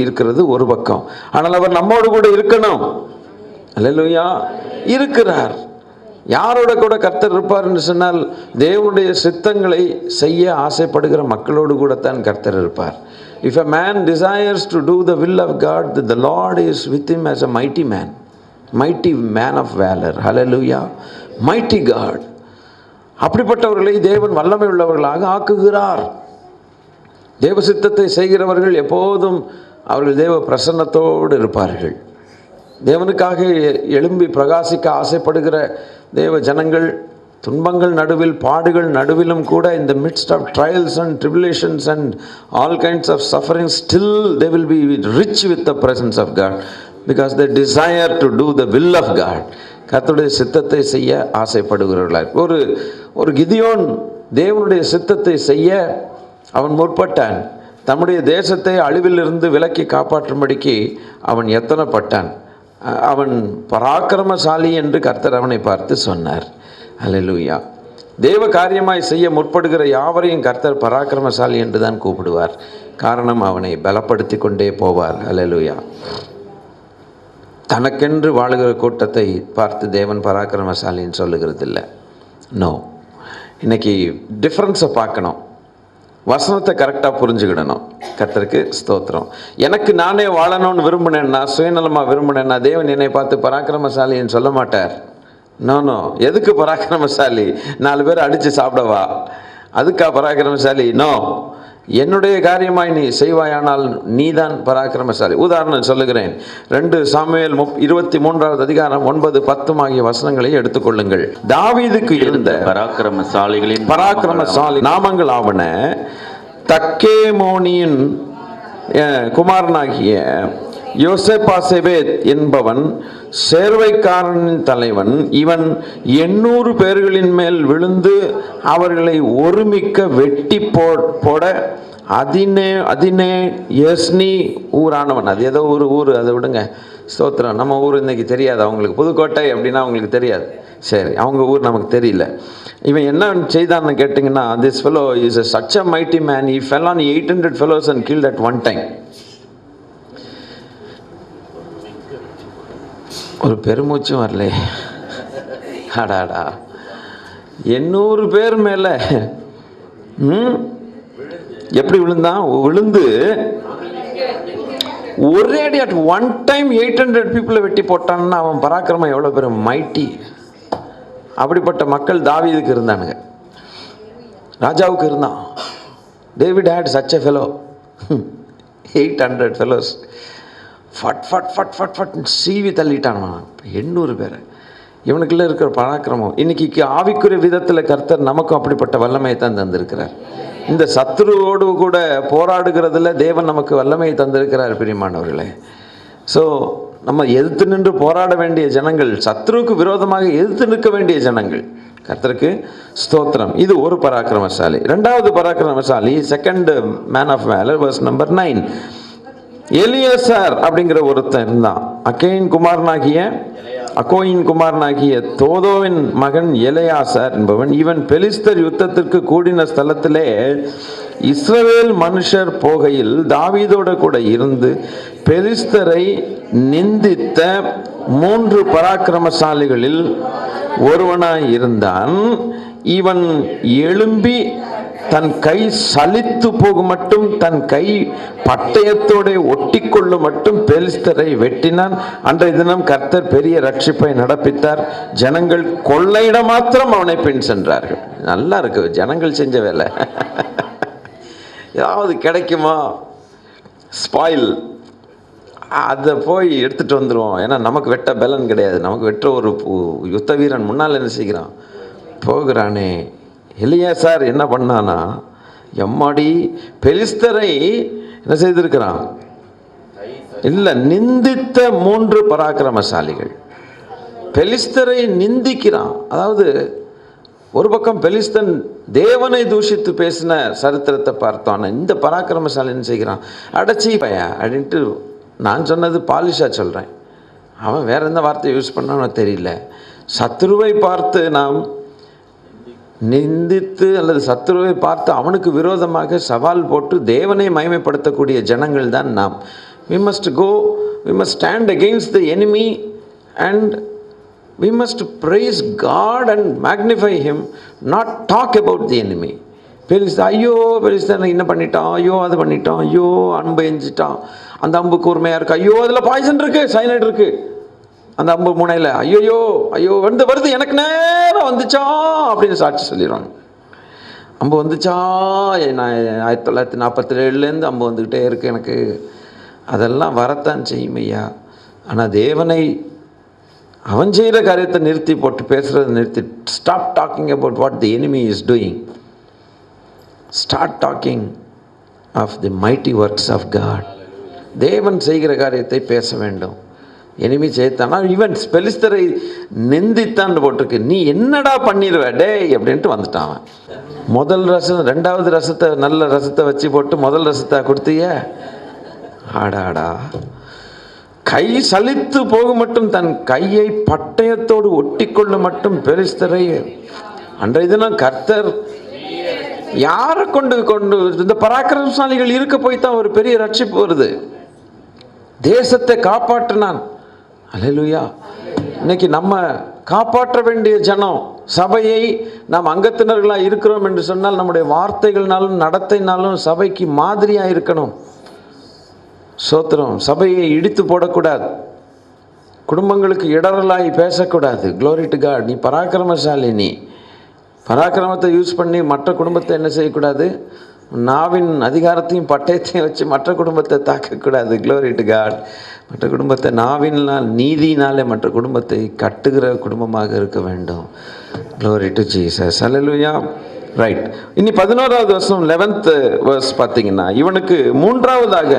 இருக்கிறது ஒரு பக்கம். ஆனால் அவர் நம்மோடு கூட இருக்கணும். ஹல்லேலூயா, இருக்கிறார். யாரோட கூட கர்த்தர் இருப்பார்னு சொன்னால், தேவனுடைய சித்தங்களை செய்ய ஆசைப்படுகிற மக்களோடு கூட தான் கர்த்தர் இருப்பார். If a man desires to do the will of God, the Lord is with him as a mighty man of valor. Hallelujah, mighty God. அப்படிப்பட்டவர்களை தேவன் வல்லமை உள்ளவர்களாக ஆக்குகிறார். தேவ சித்தத்தை செய்கிறவர்கள் எப்போதும் அவர்கள் தேவ பிரசன்னத்தோடு இருப்பார்கள். தேவனுக்காக எழும்பி பிரகாசிக்க ஆசைப்படுகிற தேவ ஜனங்கள் துன்பங்கள் நடுவில், பாடுகள் நடுவிலும் கூட, in the midst of trials and tribulations and all kinds of suffering, still they will be rich with the presence of God because they desire to do the will of God. கர்த்தருடைய சித்தத்தை செய்ய ஆசைப்படுகிறவர்களார். ஒரு கிதியோன் தேவனுடைய சித்தத்தை செய்ய அவன் முற்பட்டான். தம்முடைய தேசத்தை அழிவிலிருந்து விலக்கி காப்பாற்றும்படிக்கு அவன் எத்தனைப்பட்டான். அவன் பராக்கிரமசாலி என்று கர்த்தர் அவனை பார்த்து சொன்னார். அல்லேலூயா. தேவ காரியமாய் செய்ய முற்படுகிற யாவரையும் கர்த்தர் பராக்கிரமசாலி என்று தான் கூப்பிடுவார். காரணம், அவனை பலப்படுத்தி கொண்டே போவார். அல்லேலூயா. தனக்கென்று வாழுகிற கூட்டத்தை பார்த்து தேவன் பராக்கிரமசாலின்னு சொல்லுகிறது இல்லை. நோ, இன்னைக்கு டிஃப்ரென்ஸை பார்க்கணும். வசனத்தை கரெக்டாக புரிஞ்சுக்கிடணும். கர்த்தருக்கு ஸ்தோத்திரம். எனக்கு நானே வாழணும்னு விரும்பினேன்னா, சுயநலமாக விரும்பினேன்னா, தேவன் என்னை பார்த்து பராக்கிரமசாலின்னு சொல்ல மாட்டார். நோ, எதுக்கு பராக்கிரமசாலி? 4 பேர் அடித்து சாப்பிடவா? அதுக்கா பராக்கிரமசாலி? நோ, என்னுடைய காரியமாய் நீ செய்வாயானால் நீதான் பராக்கிரமசாலி. உதாரணம் சொல்லுகிறேன். 2 சாமுவேல் 23வது அதிகாரம் 9, 10 ஆகிய வசனங்களை எடுத்துக்கொள்ளுங்கள். தாவீதுக்கு இருந்த பராக்கிரமசாலி நாமங்கள் ஆவன: தக்கேமோனியின் குமாரனாகிய யோசேபாசெபேத் என்பவன் சேர்வைக்காரனின் தலைவன். இவன் 800 பேர்களின் மேல் விழுந்து அவர்களை ஒருமிக்க வெட்டி போட அதினே எஸ்னி ஊரானவன். அது ஏதோ ஒரு ஊர், அதை விடுங்க. ஸ்தோத்திரம். நம்ம ஊர் இன்னைக்கு தெரியாது அவங்களுக்கு. புதுக்கோட்டை அப்படின்னா அவங்களுக்கு தெரியாது. சரி, அவங்க ஊர் நமக்கு தெரியல. இவன் என்ன செய்தான்னு கேட்டிங்கன்னா, this fellow is such a mighty man. He fell on 800 fellows and killed at one time. ஒரு பெருமூச்சும் வரல. அடாடா, 800 பேர் மேல எப்படி விழுந்தான்? விழுந்து ஒரே அடி அட் ஒன் டைம் 800 பீப்புளை வெட்டி போட்டான்னா அவன் பராக்கிரமம் எவ்வளோ பேர் மைட்டி. அப்படிப்பட்ட மக்கள் தாவீதுக்கு இருந்தானுங்க, ராஜாவுக்கு இருந்தான். David had such a fellow, 800 fellows. ஃபட் சீவி தள்ளிட்டான் 800 பேரை. இவனுக்குள்ளே இருக்கிற பராக்கிரமம். இன்னைக்கு ஆவிக்குரிய விதத்தில் கர்த்தர் நமக்கும் அப்படிப்பட்ட வல்லமையை தான் தந்திருக்கிறார். இந்த சத்துருவோடு கூட போராடுகிறதுல தேவன் நமக்கு வல்லமையை தந்திருக்கிறார் பிரியமானவர்களே. ஸோ நம்ம எதிர்த்து நின்று போராட வேண்டிய ஜனங்கள், சத்துருவுக்கு விரோதமாக எதிர்த்து நிற்க வேண்டிய ஜனங்கள். கர்த்தருக்கு ஸ்தோத்திரம். இது ஒரு பராக்கிரமசாலி. 2வது பராக்கிரமசாலி, second man of valour, verse number 9. Eleazar அப்படிங்கிற ஒருத்தன் இருந்தான். அக்கோயின் குமாரனாகிய தோதோவின் மகன் எலியாசார் என்பவன். இவன் பெலிஸ்தர் யுத்தத்திற்கு கூடின ஸ்தலத்திலே இஸ்ரவேல் மனுஷர் போகையில் தாவீதோட கூட இருந்து பெலிஸ்தரை நிந்தித்த 3 பராக்கிரமசாலிகளில் ஒருவனாய் இருந்தான். இவன் எழும்பி தன் கை சலித்து போகும் மட்டும், தன் கை பட்டயத்தோட ஒட்டிக்கொள்ளு மட்டும் பெலிஸ்தரை வெட்டினான். அன்றைய தினம் கர்த்தர் பெரிய ரட்சிப்பை நடப்பித்தார். ஜனங்கள் கொள்ளையிட மாத்திரம் அவனை பின் சென்றார்கள். நல்லா இருக்கு ஜனங்கள் செஞ்ச வேலை. ஏதாவது கிடைக்குமா ஸ்பாயில், அதை போய் எடுத்துகிட்டு வந்துடுவோம். ஏன்னா நமக்கு வெட்ட பலன் கிடையாது. நமக்கு வெட்ட ஒரு யுத்த வீரன் முன்னால் என்ன செய்கிறான்? போகிறானே. எலியாசார் என்ன பண்ணானா, எம்மாடி பெலிஸ்தரை என்ன செய்திருக்கிறான்? இல்லை, நிந்தித்த 3 பராக்கிரமசாலிகள் பெலிஸ்தரை நிந்திக்கிறான். அதாவது ஒரு பக்கம் பெலிஸ்தன் தேவனை தூஷித்து பேசின சரித்திரத்தை பார்த்தோம். இந்த பராக்கிரமசாலி என்ன செய்கிறான், அடைச்சி பையா அப்படின்ட்டு நான் சொன்னது பாலிஷாக சொல்கிறேன். அவன் வேறு எந்த வார்த்தையை யூஸ் பண்ணான்னு தெரியல. சத்துருவை பார்த்து நாம் நிந்தித்து அல்லது சத்துருவை பார்த்து அவனுக்கு விரோதமாக சவால் போட்டு தேவனை மகிமைப்படுத்தக்கூடிய ஜனங்கள் தான் நாம். we must stand against the enemy and we must praise God and magnify him, not talk about the enemy. ஐயோ பெலிஸ்தன் என்ன பண்ணிட்டான், ஐயோ அது பண்ணிட்டான், ஐயோ அம்பு எஞ்சிட்டான், அந்த அம்பு கூர்மையாக இருக்குது, ஐயோ அதில் பாய்சன் இருக்குது, சைனைட் இருக்குது அந்த அம்பு முனையில், ஐயோ ஐயோ வருது எனக்கு நேரம் வந்துச்சா அப்படின்னு சாட்சி சொல்லிடுவாங்க. அம்பு வந்துச்சா, நான் 1947 அம்பு வந்துக்கிட்டே இருக்கு எனக்கு. அதெல்லாம் வரத்தான் செய்யும் ஐயா. ஆனால் தேவனை அவன் செய்கிற காரியத்தை நிறுத்தி போட்டு பேசுகிறத நிறுத்தி, stop talking about what the enemy is doing, start talking of the mighty works of God. தேவன் செய்கிற காரியத்தை பேச வேண்டும். எனிமி செய்தானா, ஈவன் பெலிஸ்தரை நிந்தித்தான் போட்டிருக்கு. நீ என்னடா பண்ணிடுவ டே அப்படின்ட்டு வந்துட்டான் அவன். முதல் ரசம் 2வது ரசத்தை நல்ல ரசத்தை வச்சு போட்டு முதல் ரசத்தை கொடுத்திய ஆடாடா. கை சலித்து போக மட்டும் தன் கையை பட்டயத்தோடு ஒட்டி கொள்ள மட்டும் பெலிஸ்தரை அன்றைய தினம் கர்த்தர் யாரை கொண்டு இந்த பராக்கிரமசாலிகள் இருக்க போய் தான் ஒரு பெரிய ரட்சிப்பு வருது. தேசத்தை காப்பாற்றினான். அல்லேலூயா. இன்னைக்கு நம்ம காப்பாற்ற வேண்டிய ஜனம், சபையை நாம் அங்கத்தினர்களாக இருக்கிறோம் என்று சொன்னால் நம்முடைய வார்த்தைகள்னாலும் நடத்தைனாலும் சபைக்கு மாதிரியாக இருக்கணும். சோத்திரம். சபையை இடித்து போடக்கூடாது, குடும்பங்களுக்கு இடரலாகி பேசக்கூடாது. Glory to God. நீ பராக்கிரமசாலி, நீ பராக்கிரமத்தை யூஸ் பண்ணி மற்ற குடும்பத்தை என்ன செய்யக்கூடாது, நாவின் அதிகாரத்தையும் பட்டயத்தையும் வச்சு மற்ற குடும்பத்தை தாக்கக்கூடாது. Glory to God. மற்ற குடும்பத்தை நாவினால் நீதினாலே மற்ற குடும்பத்தை கட்டுகிற குடும்பமாக இருக்க வேண்டும். Glory to Jesus. Hallelujah. Right. இனி 11வது வருஷம் 11th verse பார்த்தீங்கன்னா, இவனுக்கு 3வதாக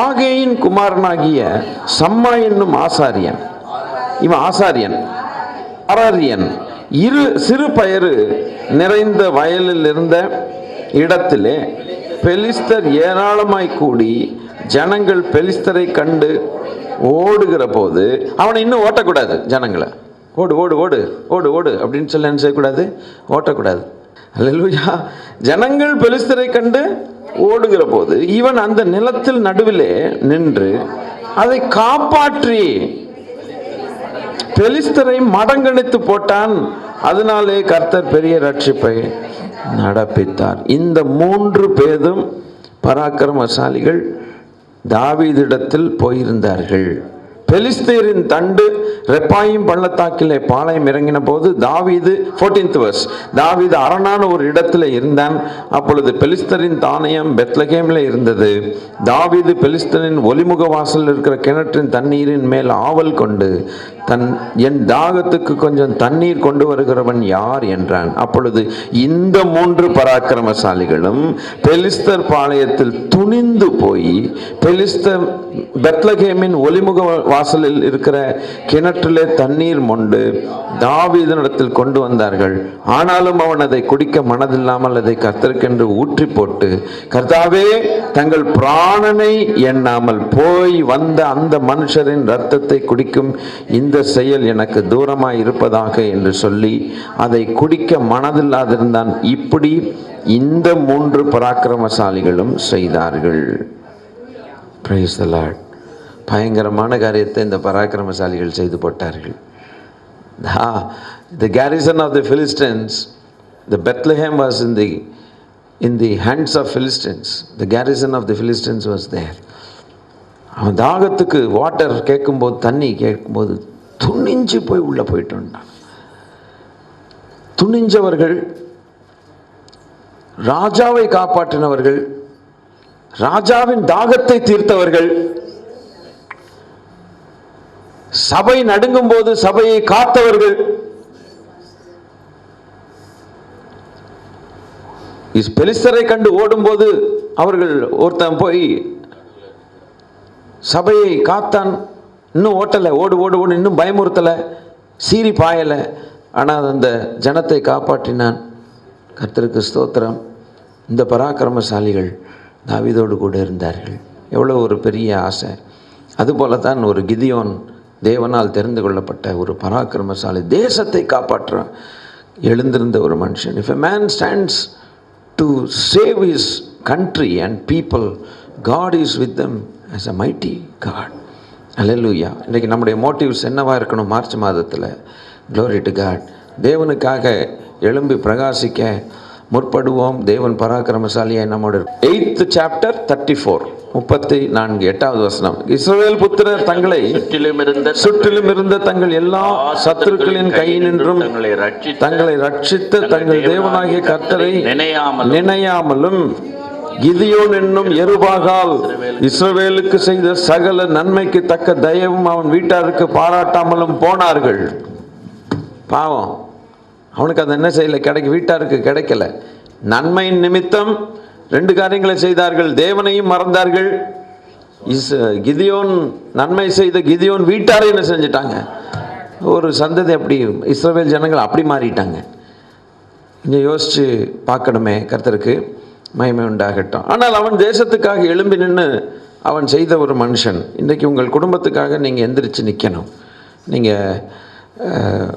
ஆகேயின் குமாரனாகிய சம்மா என்னும் ஆசாரியன், இவன் ஆசாரியன் ஆராரியன் சிறு பயறு நிறைந்த வயலில் இருந்த இடத்திலே பெலிஸ்தர் ஏராளமாய் கூடி ஜனங்கள் பெலிஸ்தரை கண்டு ஓடுகிற போது அவனை இன்னும் ஓட்டக்கூடாது. ஜனங்களை ஓடு ஓடு ஓடு ஓடு ஓடு அப்படின்னு சொல்லி என்ன செய்யக்கூடாது, ஓட்டக்கூடாது. அல்லேலூயா. ஜனங்கள் பெலிஸ்தரை கண்டு ஓடுகிற போது இவன் அந்த நிலத்தில் நடுவிலே நின்று அதை காப்பாற்றி பெலிஸ்தரை மடங்கடித்து போட்டான். அதனாலே கர்த்தர் பெரிய ரட்சிப்பை நடப்பித்தார். இந்த 3 பேரும் பராக்கிரமசாலிகள் தாவீதிடத்தில் போயிருந்தார்கள். பெலிஸ்தரின் தண்டு ரெப்பாயும் பள்ளத்தாக்கிலே பாளையம் இறங்கின போது தாவீது 14th verse, தாவீது அரணான ஒரு இடத்துல இருந்தான். அப்பொழுது பெலிஸ்தரின் தானியம் பெத்லகேமில் இருந்தது. தாவீது பெலிஸ்தரின் ஒலிமுக வாசல் இருக்கிற கிணற்றின் தண்ணீரின் மேல் ஆவல் கொண்டு என் தாகத்துக்கு கொஞ்சம் தண்ணீர் கொண்டு வருகிறவன் யார் என்றான். அப்பொழுது இந்த 3 பராக்கிரமசாலிகளும் பெலிஸ்தர் பாளையத்தில் துணிந்து போய் பெலிஸ்தர் பெத்லகேமின் ஒலிமுக வாசலில் இருக்கிற கிணற்றிலே தண்ணீர் மொண்டு தாவீதினிடத்தில் கொண்டு வந்தார்கள். ஆனாலும் அவன் அதை குடிக்க மனதில்லாமல் அதை கர்த்தருக்கென்று ஊற்றி போட்டு, கர்த்தாவே தங்கள் பிராணனை எண்ணாமல் போய் வந்த அந்த மனுஷரின் இரத்தத்தை குடிக்கும் இந்த செயல் எனக்கு தூரமாய் இருப்பதாக என்று சொல்லி அதை குடிக்க மனதில்லாதிருந்தான். இப்படி இந்த 3 பராக்கிரமசாலிகளும் செய்தார்கள். Praise the Lord. பயங்கரமான காரியத்தை இந்த பராக்கிரமசாலிகள் செய்து போட்டார்கள். The garrison of the Philistines, the Bethlehem was in the hands of Philistines. The garrison of the Philistines was there. அவன் தாகத்துக்கு வாட்டர் கேட்கும்போது, தண்ணி கேட்கும்போது துணிஞ்சு போய் உள்ள போயிட்டு வந்தான். துணிஞ்சவர்கள், ராஜாவை காப்பாற்றினவர்கள், ராஜாவின் தாகத்தை தீர்த்தவர்கள், சபை நடுங்கும் போது சபையை காத்தவர்கள், பெலிஸ்தரை கண்டு ஓடும்போது அவர்கள் ஒருத்தன் போய் சபையை காத்தான். இன்னும் ஓட்டலை, ஓடு ஓடு ஓடு, இன்னும் பயமுறுத்தலை, சீறி பாயலை. ஆனால் அந்த ஜனத்தை காப்பாற்றினான். கர்த்தருக்கு ஸ்தோத்திரம். இந்த பராக்கிரமசாலிகள் தாவீதோடு கூட இருந்தார்கள். எவ்வளோ ஒரு பெரிய ஆசை. அதுபோல தான் ஒரு கிதியோன் தேவனால் தெரிந்து கொள்ளப்பட்ட ஒரு பராக்கிரமசாலி, தேசத்தை காப்பாற்ற எழுந்திருந்த ஒரு மனுஷன். If a man stands to save his country and people, God is with them as a mighty God. அல்லேலூயா. இன்றைக்கி நம்முடைய மோட்டிவ்ஸ் என்னவாக இருக்கணும்? மார்ச் மாதத்தில் glory to God, தேவனுக்காக எழும்பி பிரகாசிக்க முற்படுவோம். தேவன் பராக்கிரமசாலியாய் நம்மோடு. 8th chapter 34 34 8வது வசனம். இஸ்ரவேல் புத்திரர் தங்களை சுற்றிலும் இருந்த தங்கள் எல்லா சத்துருக்களின் கையினின்றும் தங்களை ரட்சித்த தங்கள் தேவனாகிய கர்த்தரை நினையாமலும் கிதியோன் என்னும் யெருபாகால் இஸ்ரவேலுக்கு செய்த சகல நன்மைக்கு தக்க தயவும் அவன் வீட்டாருக்கு பாராட்டாமலும் போனார்கள். பாவம், அவனுக்கு அது என்ன செய்யலை, வீட்டாருக்கு கிடைக்கல. நன்மையின் நிமித்தம் 2 காரியங்களை செய்தார்கள். தேவனையும் மறந்தார்கள். கிதியோன் நன்மை செய்த கிதியோன் வீட்டாரை என்ன செஞ்சிட்டாங்க? ஒரு சந்ததி அப்படி இஸ்ரவேல் ஜனங்கள் அப்படி மாறிட்டாங்க. கொஞ்சம் யோசித்து பார்க்கணுமே. கர்த்தருக்கு மகிமை உண்டாகட்டும். ஆனால் அவன் தேசத்துக்காக எழும்பி நின்று அவன் செய்த ஒரு மனுஷன். இன்றைக்கி உங்கள் குடும்பத்துக்காக நீங்கள் எந்திரிச்சு நிற்கணும். நீங்கள்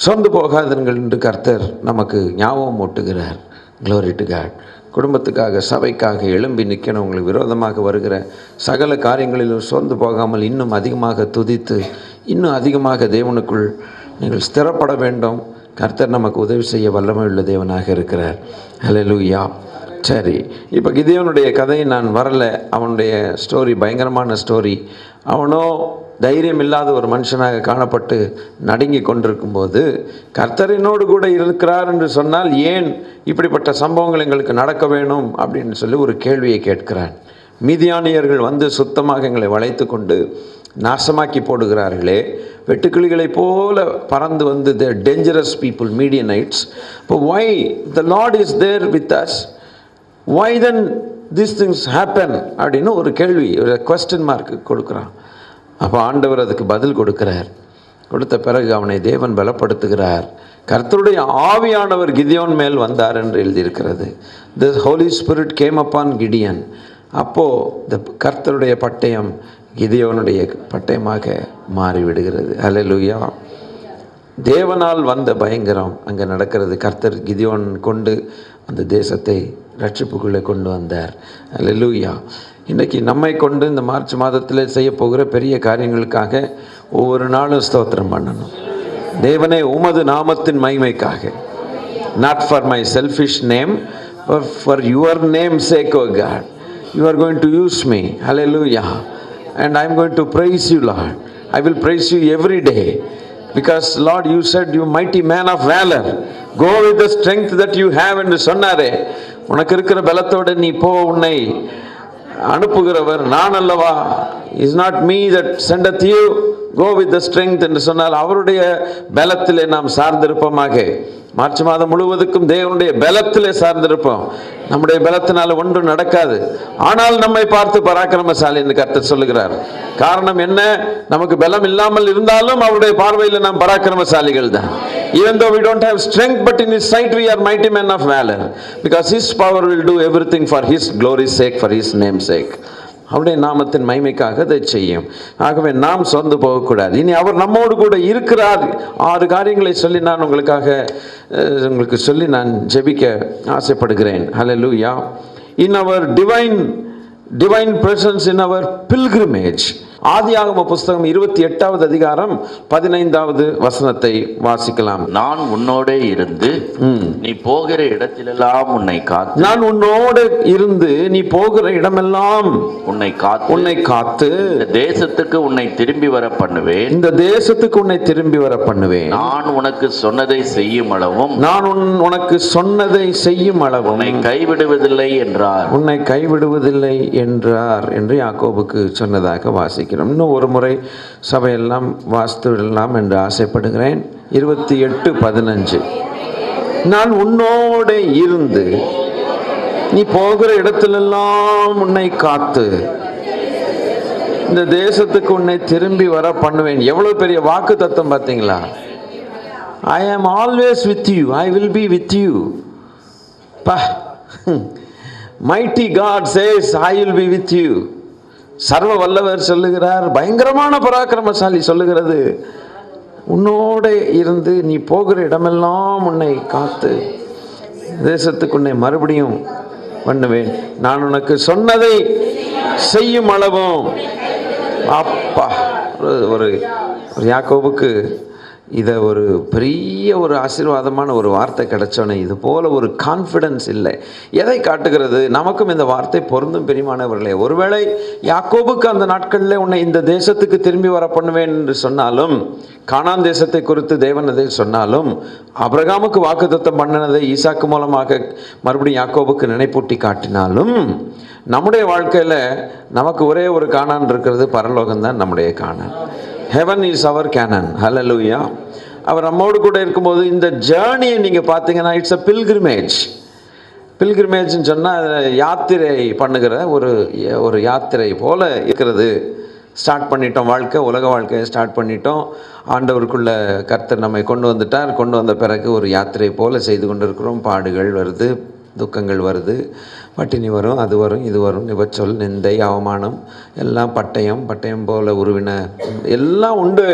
சொந்து போகாதீர்கள் என்று கர்த்தர் நமக்கு ஞாபகம் ஊட்டுகிறார். glory to God. குடும்பத்துக்காக சபைக்காக எழும்பி நிற்கணும். உங்களுக்கு விரோதமாக வருகிற சகல காரியங்களிலும் சோர்ந்து போகாமல் இன்னும் அதிகமாக துதித்து இன்னும் அதிகமாக தேவனுக்குள் நீங்கள் ஸ்திரப்பட வேண்டும். கர்த்தர் நமக்கு உதவி செய்ய வல்லமை உள்ள தேவனாக இருக்கிறார். ஹல்லேலூயா. சரி, இப்போ கிதியோனுடைய கதையை நான் வரல. அவனுடைய ஸ்டோரி பயங்கரமான ஸ்டோரி. அவனோ தைரியம் இல்லாத ஒரு மனுஷனாக காணப்பட்டு நடுங்கி கொண்டிருக்கும்போது கர்த்தரினோடு கூட இருக்கிறார் என்று சொன்னால் ஏன் இப்படிப்பட்ட சம்பவங்கள் எங்களுக்கு நடக்க வேணும் அப்படின்னு சொல்லி ஒரு கேள்வியை கேட்கிறான். மீதியானியர்கள் வந்து சுத்தமாக எங்களை வளைத்து கொண்டு நாசமாக்கி போடுகிறார்களே, வெட்டுக்கிளிகளைப் போல பறந்து வந்து த டேஞ்சரஸ் பீப்புள், மீடியனைட்ஸ். இப்போ why the Lord is there with us, why then this things happen அப்படின்னு ஒரு கேள்வி, ஒரு கொஸ்டின் மார்க் கொடுக்குறான். அப்போ ஆண்டவர் அதுக்கு பதில் கொடுக்கிறார். கொடுத்த பிறகு அவனை தேவன் பலப்படுத்துகிறார். கர்த்தருடைய ஆவியானவர் கிதியோன் மேல் வந்தார் என்று எழுதியிருக்கிறது. The Holy Spirit came upon Gideon. அப்போது கர்த்தருடைய பட்டயம் கிதியோனுடைய பட்டயமாக மாறிவிடுகிறது. ஹல்லேலூயா. தேவனால் வந்த பயங்கரம் அங்கே நடக்கிறது. கர்த்தர் கிதியோன் கொண்டு அந்த தேசத்தை ரட்சிப்புக்குள்ளே கொண்டு வந்தார். ஹல்லேலூயா. இன்றைக்கி நம்மை கொண்டு இந்த மார்ச் மாதத்தில் செய்ய போகிற பெரிய காரியங்களுக்காக ஒவ்வொரு நாளும் ஸ்தோத்திரம் பண்ணணும். தேவனே, உமது நாமத்தின் மகிமைக்காக, not for my selfish name, for your name sake, O God, you are going to use me. Hallelujah. And I am going to praise you, Lord. I will praise you every day. Because Lord, you said, you mighty man of valor, go with the strength that you have என்று சொன்னாரே. உனக்கு இருக்கிற பலத்தோடு நீ போ, உன்னை அனுப்புகிறவர் நான் அல்லவா. is not me that sendeth you, go with the strength என்று சொன்னால் அவருடைய பலத்திலே நாம் சார்ந்திருப்போமாக. மார்ச் மாதம் முழுவதுக்கும் தேவனுடைய பலத்திலே சார்ந்திருப்போம். நம்முடைய பலத்தினால் ஒன்றும் நடக்காது. ஆனால் நம்மை பார்த்து பராக்கிரமசாலி என்று கர்த்தர் சொல்லுகிறார். காரணம் என்ன? நமக்கு பலம் இல்லாமல் இருந்தாலும் அவருடைய பார்வையில் நாம் பராக்கிரமசாலிகள் தான். Even though we don't have strength, but in His sight we are mighty men of valor, because His power will do everything for His glory's sake, for His name's sake. அவருடைய நாமத்தின் மகிமைக்காக அதை செய்யும். ஆகவே நாம் சொந்து போகக்கூடாது. இனி அவர் நம்மோடு கூட இருக்கிறார். 6 காரியங்களை சொல்லி நான் உங்களுக்கு சொல்லி நான் ஜெபிக்க ஆசைப்படுகிறேன். ஹல்லேலூயா. In our divine presence, in our pilgrimage. ஆதியாகம புஸ்தகம் 28வது அதிகாரம் 15வது வசனத்தை வாசிக்கலாம். நான் உன்னோடே இருந்து நீ போகிற இடத்திலெல்லாம் உன்னை காத்து, நான் உன்னோடு இருந்து நீ போகிற இடமெல்லாம் உன்னை காத்து இந்த தேசத்துக்கு உன்னை திரும்பி வர பண்ணுவேன், இந்த தேசத்துக்கு உன்னை திரும்பி வர பண்ணுவேன். நான் உனக்கு சொன்னதை செய்யும் அளவும், நான் உனக்கு சொன்னதை செய்யும் அளவும் உன்னை கைவிடுவதில்லை என்றார். உன்னை கைவிடுவதில்லை என்றார் என்று யாக்கோபுக்கு சொன்னதாக வாசிக்கிறோம். இன்னும் ஒரு முறை சபையெல்லாம் வாசித்து விடலாம் என்று ஆசைப்படுகிறேன். 28:15. நான் உன்னோடு இருந்து நீ போகிற இடத்திலெல்லாம் உன்னை காத்து இந்த தேசத்துக்கு உன்னை திரும்பி வர பண்ணுவேன். எவ்வளவு பெரிய வாக்கு தத்துவம் பார்த்தீங்களா? I am always with you. I will be with you. Mighty God says, I will be with you. சர்வ வல்லவர் சொல்லுகிறார், பயங்கரமான பராக்கிரமசாலி சொல்லுகிறது, உன்னோட இருந்து நீ போகிற இடமெல்லாம் உன்னை காத்து தேசத்துக்கு உன்னை மறுபடியும் பண்ணுவேன், நான் உனக்கு சொன்னதை செய்யும் அளவும். அப்பா, ஒரு யாக்கோபுக்கு இதை ஒரு பெரிய ஒரு ஆசீர்வாதமான ஒரு வார்த்தை கிடைச்சோன்னே இது போல் ஒரு கான்ஃபிடன்ஸ் இல்லை. எதை காட்டுகிறது? நமக்கும் இந்த வார்த்தை பொருந்தும் பிரியமானவர்களே. ஒருவேளை யாக்கோபுக்கு அந்த நாட்களில் உன்னை இந்த தேசத்துக்கு திரும்பி வர பண்ணுவேன் என்று சொன்னாலும், கானான் தேசத்தை குறித்து தேவன் அதை சொன்னாலும், ஆபிரகாமுக்கு வாக்குத்தத்தம் பண்ணினதை ஈசாக்கு மூலமாக மறுபடியும் யாக்கோபுக்கு நினைப்பூட்டி காட்டினாலும், நம்முடைய வாழ்க்கையில் நமக்கு ஒரே ஒரு கானான் இருக்கிறது, பரலோகம்தான் நம்முடைய Canaan. Heaven is our Canaan. Hallelujah. அவர் நம்மோடு கூட இருக்கும்போது இந்த ஜேர்னியை நீங்கள் பார்த்தீங்கன்னா இட்ஸ் அ பில்கிரிமேஜ். பில்கிரிமேஜ்னு சொன்னால் யாத்திரை பண்ணுகிற ஒரு யாத்திரை போல் இருக்கிறது. ஸ்டார்ட் பண்ணிட்டோம், வாழ்க்கை, உலக வாழ்க்கையை ஸ்டார்ட் பண்ணிட்டோம். ஆண்டவருக்குள்ள கர்த்தர் நம்மை கொண்டு வந்துட்டார். கொண்டு வந்த பிறகு ஒரு யாத்திரை போல் செய்து கொண்டு இருக்கிறோம். பாடுகள் வருது, துக்கங்கள் வருது, பட்டினி வரும், அது வரும், இது வரும், நிபச்சொல், நிந்தை, அவமானம், எல்லாம் பட்டயம் போல் உருவின எல்லாம் உண்டு.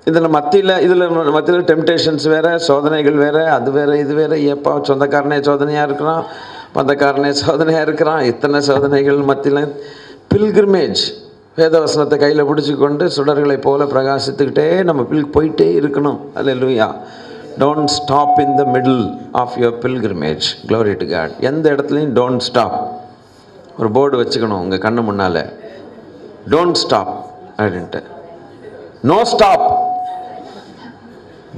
இதில் மத்தியில் டெம்டேஷன்ஸ் வேறு, சோதனைகள் வேறு, அது வேறு, இது வேறு. ஏப்பா, சொந்தக்காரனே சோதனையாக இருக்கிறான், பந்தக்காரனே சோதனையாக இருக்கிறான், இத்தனை சோதனைகள் மத்தியில் பில்கிரிமேஜ். வேதவசனத்தை கையில் பிடிச்சிக்கொண்டு சுடர்களை போல பிரகாசித்துக்கிட்டே நம்ம போயிட்டே இருக்கணும். அல்லேலூயா. Don't stop in the middle of your pilgrimage. Glory to God. எந்த இடத்துலையும் don't stop. ஒரு போர்டு வச்சுக்கணும் உங்கள் கண்ணு முன்னால், don't stop அப்படின்ட்டு. no stop.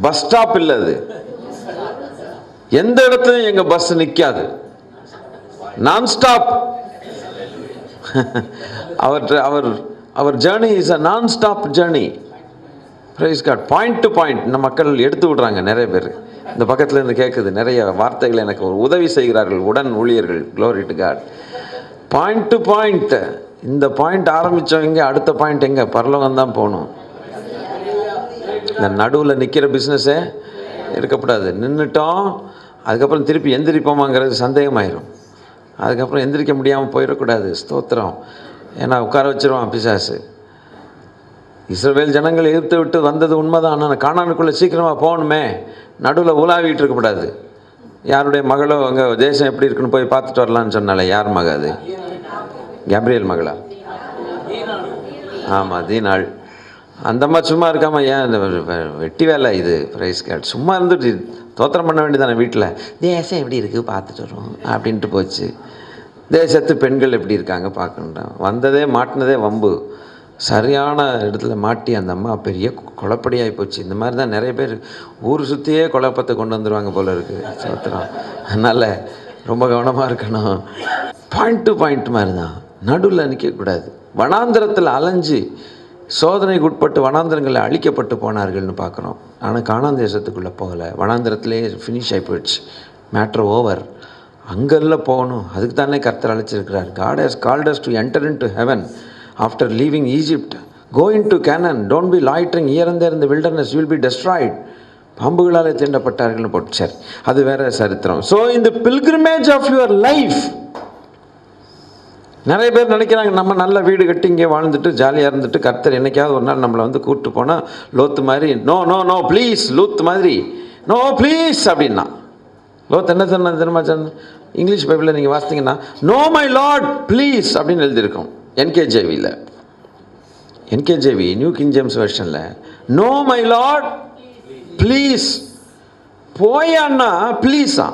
பஸ் ஸ்டாப் இல்லை அது. எந்த இடத்துலையும் எங்கள் பஸ் நிற்காது. Non stop. Our journey is a non stop journey. Praise God. Point to point நம்ம மக்கள் எடுத்து விடுறாங்க. நிறைய பேர் இந்த பக்கத்தில் இருந்து கேட்குது, நிறைய வார்த்தைகள் எனக்கு ஒரு உதவி செய்கிறார்கள், உடன் ஊழியர்கள். Glory to God. Point to point. இந்த பாயிண்ட் ஆரம்பித்தவங்க அடுத்த பாயிண்ட் எங்கே? பரலோகம் தான் போகணும். இந்த நடுவில் நிற்கிற பிஸ்னஸே இருக்கக்கூடாது. நின்றுட்டோம், அதுக்கப்புறம் திருப்பி எந்திரிப்போமாங்கிறது சந்தேகமாயிரும். அதுக்கப்புறம் எந்திரிக்க முடியாமல் போயிடக்கூடாது. ஸ்தோத்திரம். ஏன்னா உட்கார வச்சிருவான் பிசாசு. இஸ்ரவேல் ஜனங்கள் எதிர்த்து விட்டு வந்தது உண்மைதான். ஆனால் கானானுக்குள்ளே சீக்கிரமாக போகணுமே, நடுவில் உலாவிட்டு இருக்கக்கூடாது. யாருடைய மகளோ அங்கே தேசம் எப்படி இருக்குன்னு போய் பார்த்துட்டு வரலான்னு சொன்னாலே, யார் மக அது? கேப்ரியல் மகளா? ஆமாம், தீனாள். அந்தம்மா சும்மா இருக்காமல் ஏன் வெட்டி வேலை இது? Praise card. சும்மா இருந்துட்டு தோத்திரம் பண்ண வேண்டியதானே வீட்டில். தேசம் எப்படி இருக்குது பார்த்துட்டு வரும் அப்படின்ட்டு போச்சு. தேசத்து பெண்கள் எப்படி இருக்காங்க பார்க்கணுன்றான். வந்ததே மாட்டினதே வம்பு. சரியான இடத்துல மாட்டி அந்த அம்மா பெரிய குழப்படியாகி போச்சு. இந்த மாதிரி தான் நிறைய பேர் ஊர் சுற்றியே குழப்பத்தை கொண்டு வந்துடுவாங்க போல இருக்குது. சோத்திரம். அதனால் ரொம்ப கவனமாக இருக்கணும். பாயிண்ட் டு பாயிண்ட் மாதிரி தான், நடுவில் நிற்கக்கூடாது. வனாந்திரத்தில் அலைஞ்சு சோதனைக்கு உட்பட்டு வனாந்திரங்களில் அழிக்கப்பட்டு போனார்கள்னு பார்க்குறோம். ஆனால் கானான் தேசத்துக்குள்ளே போகலை. வனாந்திரத்திலே ஃபினிஷ் ஆகி போயிடுச்சு. Matter over. அங்கெல்லாம் போகணும். அதுக்கு தானே கர்த்தர் அழைச்சிருக்கிறார். God has called us to enter into heaven after leaving Egypt. Go into Canaan. Don't be loitering here and there in the wilderness. You will be destroyed. பாம்புகளால் தீண்டப்பட்டார்கள்னு போட்டு. சரி, அது வேற சரித்திரம். ஸோ இந்த பில்கிரிமேஜ் ஆஃப் யுவர் லைஃப், நிறைய பேர் நினைக்கிறாங்க நம்ம நல்ல வீடு கட்டி இங்கே வாழ்ந்துட்டு ஜாலியாக இருந்துட்டு கர்த்தர் என்னைக்காவது ஒரு நாள் நம்மளை வந்து கூப்பிட்டு போனால் லோத்து மாதிரி நோ நோ நோ ப்ளீஸ், லூத் மாதிரி நோ ப்ளீஸ் அப்படின்னா. லோத் என்ன சொன்ன தெரியுமா? இங்கிலீஷ் பைபிளில் நீங்கள் வாசித்தீங்கன்னா நோ மை லார்ட் ப்ளீஸ் அப்படின்னு எழுதியிருக்கோம். என்கேஜேவியில், என்கேஜேவி நியூ கிங் ஜேம்ஸ் வெர்ஷனில் நோ மை லார்ட் ப்ளீஸ். போயான்னா ப்ளீஸா?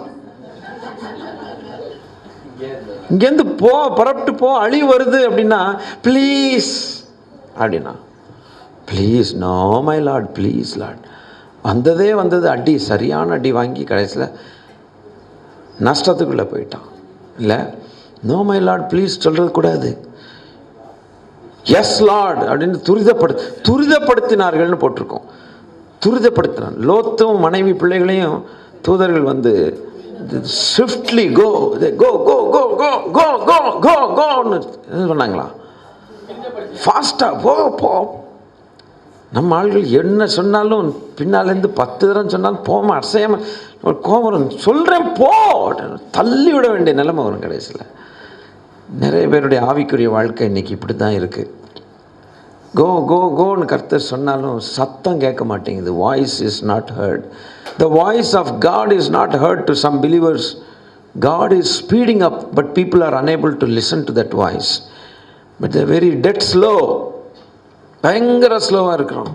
இங்கேருந்து போ, புறப்பட்டு போ, அழிவு வருது அப்படின்னா ப்ளீஸ் அப்படின்னா. Please, no my Lord please Lord. வந்தது அடி, சரியான அடி வாங்கி கடைசியில் நஷ்டத்துக்குள்ளே போயிட்டான். இல்லை, நோ மை லார்ட் ப்ளீஸ் சொல்கிறது கூடாது. எஸ் லார்ட் அப்படின்னு துரிதப்படுத்தினார்கள்னு போட்டிருக்கோம். துரிதப்படுத்தினான். லோத்தும் மனைவி பிள்ளைகளையும் தூதர்கள் வந்து ஸ்விஃப்ட்லி கோ கோ கோ கோ கோ கோ கோ கோ கோன்னு சொன்னாங்களா? ஃபாஸ்ட்டாக போ போ. நம்ம ஆள்கள் என்ன சொன்னாலும் பின்னாலேருந்து 10 தரம் சொன்னாலும் போகாம அசையாமல் கோபம் சொல்கிறேன் போ தள்ளி விட வேண்டிய நிலைமை வரும் கடைசியில். நிறைய பேருடைய ஆவிக்குரிய வாழ்க்கை இன்றைக்கி இப்படி தான் இருக்குது. கோ கோ கோன்னு கர்த்தர் சொன்னாலும் சத்தம் கேட்க மாட்டேங்குது. Voice is not heard. The voice of God is not heard to some believers. God is speeding up, but people are unable to listen to that voice. But they are very dead slow. பயங்கர ஸ்லோவாக இருக்கிறோம்.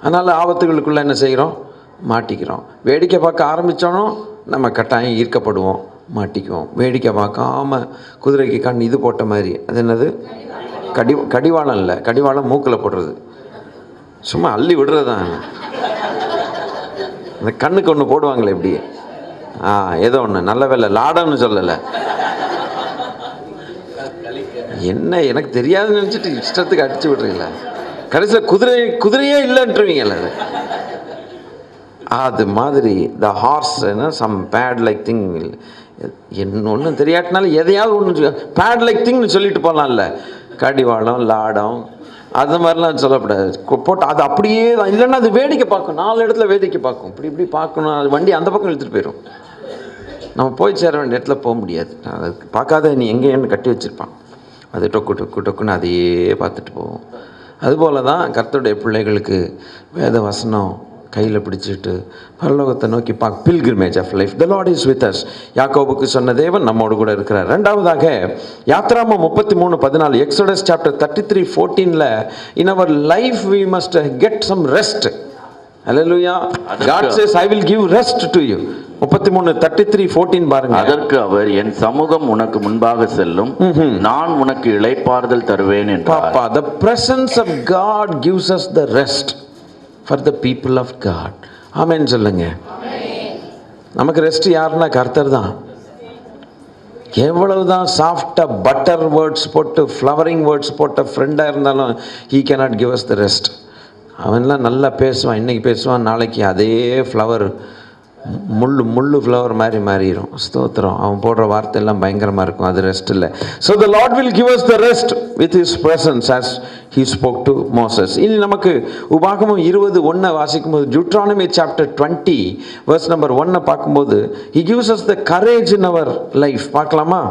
அதனால் ஆபத்துகளுக்குள்ளே என்ன செய்கிறோம்? மாட்டிக்கிறோம். வேடிக்கை பார்க்க ஆரம்பித்தோனோ நம்ம கட்டாயம் ஈர்க்கப்படுவோம், மாட்டிக்குவோம். வேடிக்கை பார்க்காம குதிரைக்கு கண் இது போட்ட மாதிரி, அது என்னது? கடிவாளம் இல்லை, கடிவாளம் மூக்கில் போடுறது, சும்மா அள்ளி விடுறது தான். அந்த கண்ணுக்கு ஒன்று போடுவாங்களே இப்படி, ஏதோ ஒன்று, நல்ல வேலை லாடம்னு சொல்லலை, என்ன எனக்கு தெரியாதுன்னு நினச்சிட்டு இஷ்டத்துக்கு அடிச்சு விடுறீங்களா? கடைசியில் குதிரையே இல்லைன்றீங்கல்ல. அது மாதிரி the horse some bad like thing. என்ன ஒன்றும் தெரியாட்டினாலும் எதையாவது ஒன்று பேட் லைக் திங்னு சொல்லிட்டு போகலாம்ல. கடிவாளம், லாடம், அது மாதிரிலாம் சொல்லக்கூடாது. போட்டு அது அப்படியே தான். இல்லைன்னா அது வேடிக்கை பார்க்கும், 4 இடத்துல வேடிக்கை பார்க்கும். இப்படி பார்க்கணும். அது வண்டி அந்த பக்கம் இழுத்துட்டு போயிடும். நம்ம போய் சேர வேண்டிய இடத்துல போக முடியாது. அது பார்க்காத நீ எங்கேன்னு கட்டி வச்சுருப்பான். அது டொக்கு டொக்கு டொக்குன்னு அதையே பார்த்துட்டு போவோம். அதுபோல தான் கர்த்தருடைய பிள்ளைகளுக்கு வேத வசனம் கையில் பிடிச்சிட்டு பரலோகத்தை நோக்கி pilgrimage of life. The Lord is with us. யாக்கோபுக்கு சொன்ன தேவன் நம்மோடு கூட இருக்கிறார். ரெண்டாவதாக யாத்ராமம் 33:14, Exodus chapter 33:14, in our life we must get some rest. Hallelujah. God says I will give rest to you. 33:14 பாருங்க. அதற்கு அவர், என் சமூகம் உனக்கு முன்பாக செல்லும், நான் உனக்கு இளைப்பாறுதல் தருவேன் என்றார். Papa, the presence of God gives us the rest for the people of God. ஆமென் சொல்லுங்க. நமக்கு ரெஸ்ட் யாருன்னா கர்த்தர் தான். எவ்வளவுதான் சாஃப்டா பட்டர் வேர்ட்ஸ் போட்டு ஃப்ளவரிங் வேர்ட்ஸ் போட்ட ஃப்ரெண்டாக இருந்தாலும் he cannot give us the rest. அவன்லாம் நல்லா பேசுவான், இன்றைக்கி பேசுவான், நாளைக்கு அதே ஃப்ளவர் முள்ளு ஃப்ளவர் மாதிரி மாறிடும். ஸ்தோத்திரம். அவன் போடுற வார்த்தை எல்லாம் பயங்கரமாக இருக்கும். அது ரெஸ்ட் இல்லை. So the Lord will give us the rest with his presence as he spoke to Moses. இனி நமக்கு உபாகமம் 20:1 வாசிக்கும்போது, Deuteronomy chapter 20 verse number 1 பார்க்கும்போது he gives us the courage in our life. பார்க்கலாமா?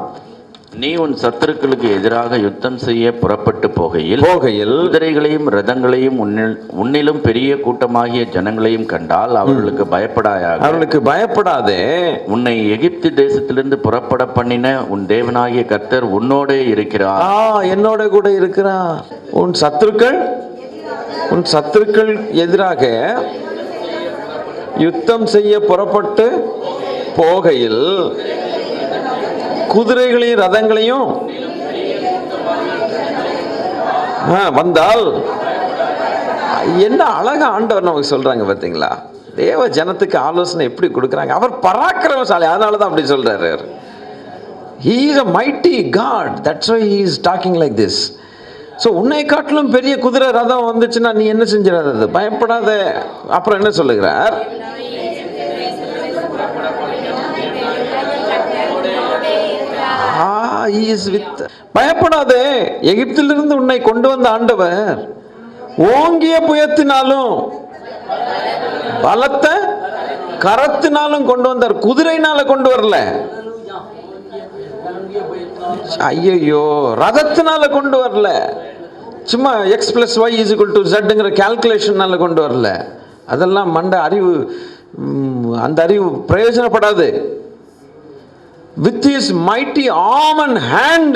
நீ உன் சத்துருக்களுக்கு எதிராக யுத்தம் செய்ய புறப்பட்டு போகையில் குதிரைகளையும் ரதங்களையும் உன்னிலும் பெரிய கூட்டமாகிய ஜனங்களையும் கண்டால் அவர்களுக்கு பயப்படாதே. உன்னை எகிப்து தேசத்திலிருந்து புறப்பட பண்ணின உன் தேவனாகிய கர்த்தர் உன்னோடே இருக்கிறார். என்னோட கூட இருக்கிறார். உன் சத்துருக்கள் எதிராக யுத்தம் செய்ய புறப்பட்டு போகையில் குதிரைகளையும் ரதங்களையும் வந்தால், என்ன அழகா ஆண்டவர் நமக்கு சொல்றாங்க பார்த்தீங்களா? தேவ ஜனத்துக்கு ஆலோசனை எப்படி கொடுக்குறாங்க. அவர் பராக்கிரமசாலி, அதனால தான் அப்படி சொல்றாரு. He is a mighty God. That's why he is talking like this. So உன்னை காட்டிலும் பெரிய குதிரை ரதம் வந்துச்சுன்னா நீ என்ன செஞ்சிடாது, பயப்படாத. அப்புறம் என்ன சொல்லுகிறார்? பயப்படாதே. எகிப்திலிருந்து உன்னை கொண்டு வந்த ஆண்டவர் ஓங்கிய புயத்தினாலும் பலத்த கரத்தினாலும் கொண்டு வந்தார். குதிரைனால கொண்டு வரல. ஐயோ, ரதத்தினால கொண்டு வரல. சும்மா x+y=z கால்குலேஷனால கொண்டு வரல. அதெல்லாம் மண்ட அறிவு, அந்த அறிவு பிரயோஜனப்படாது. With his mighty arm and hand,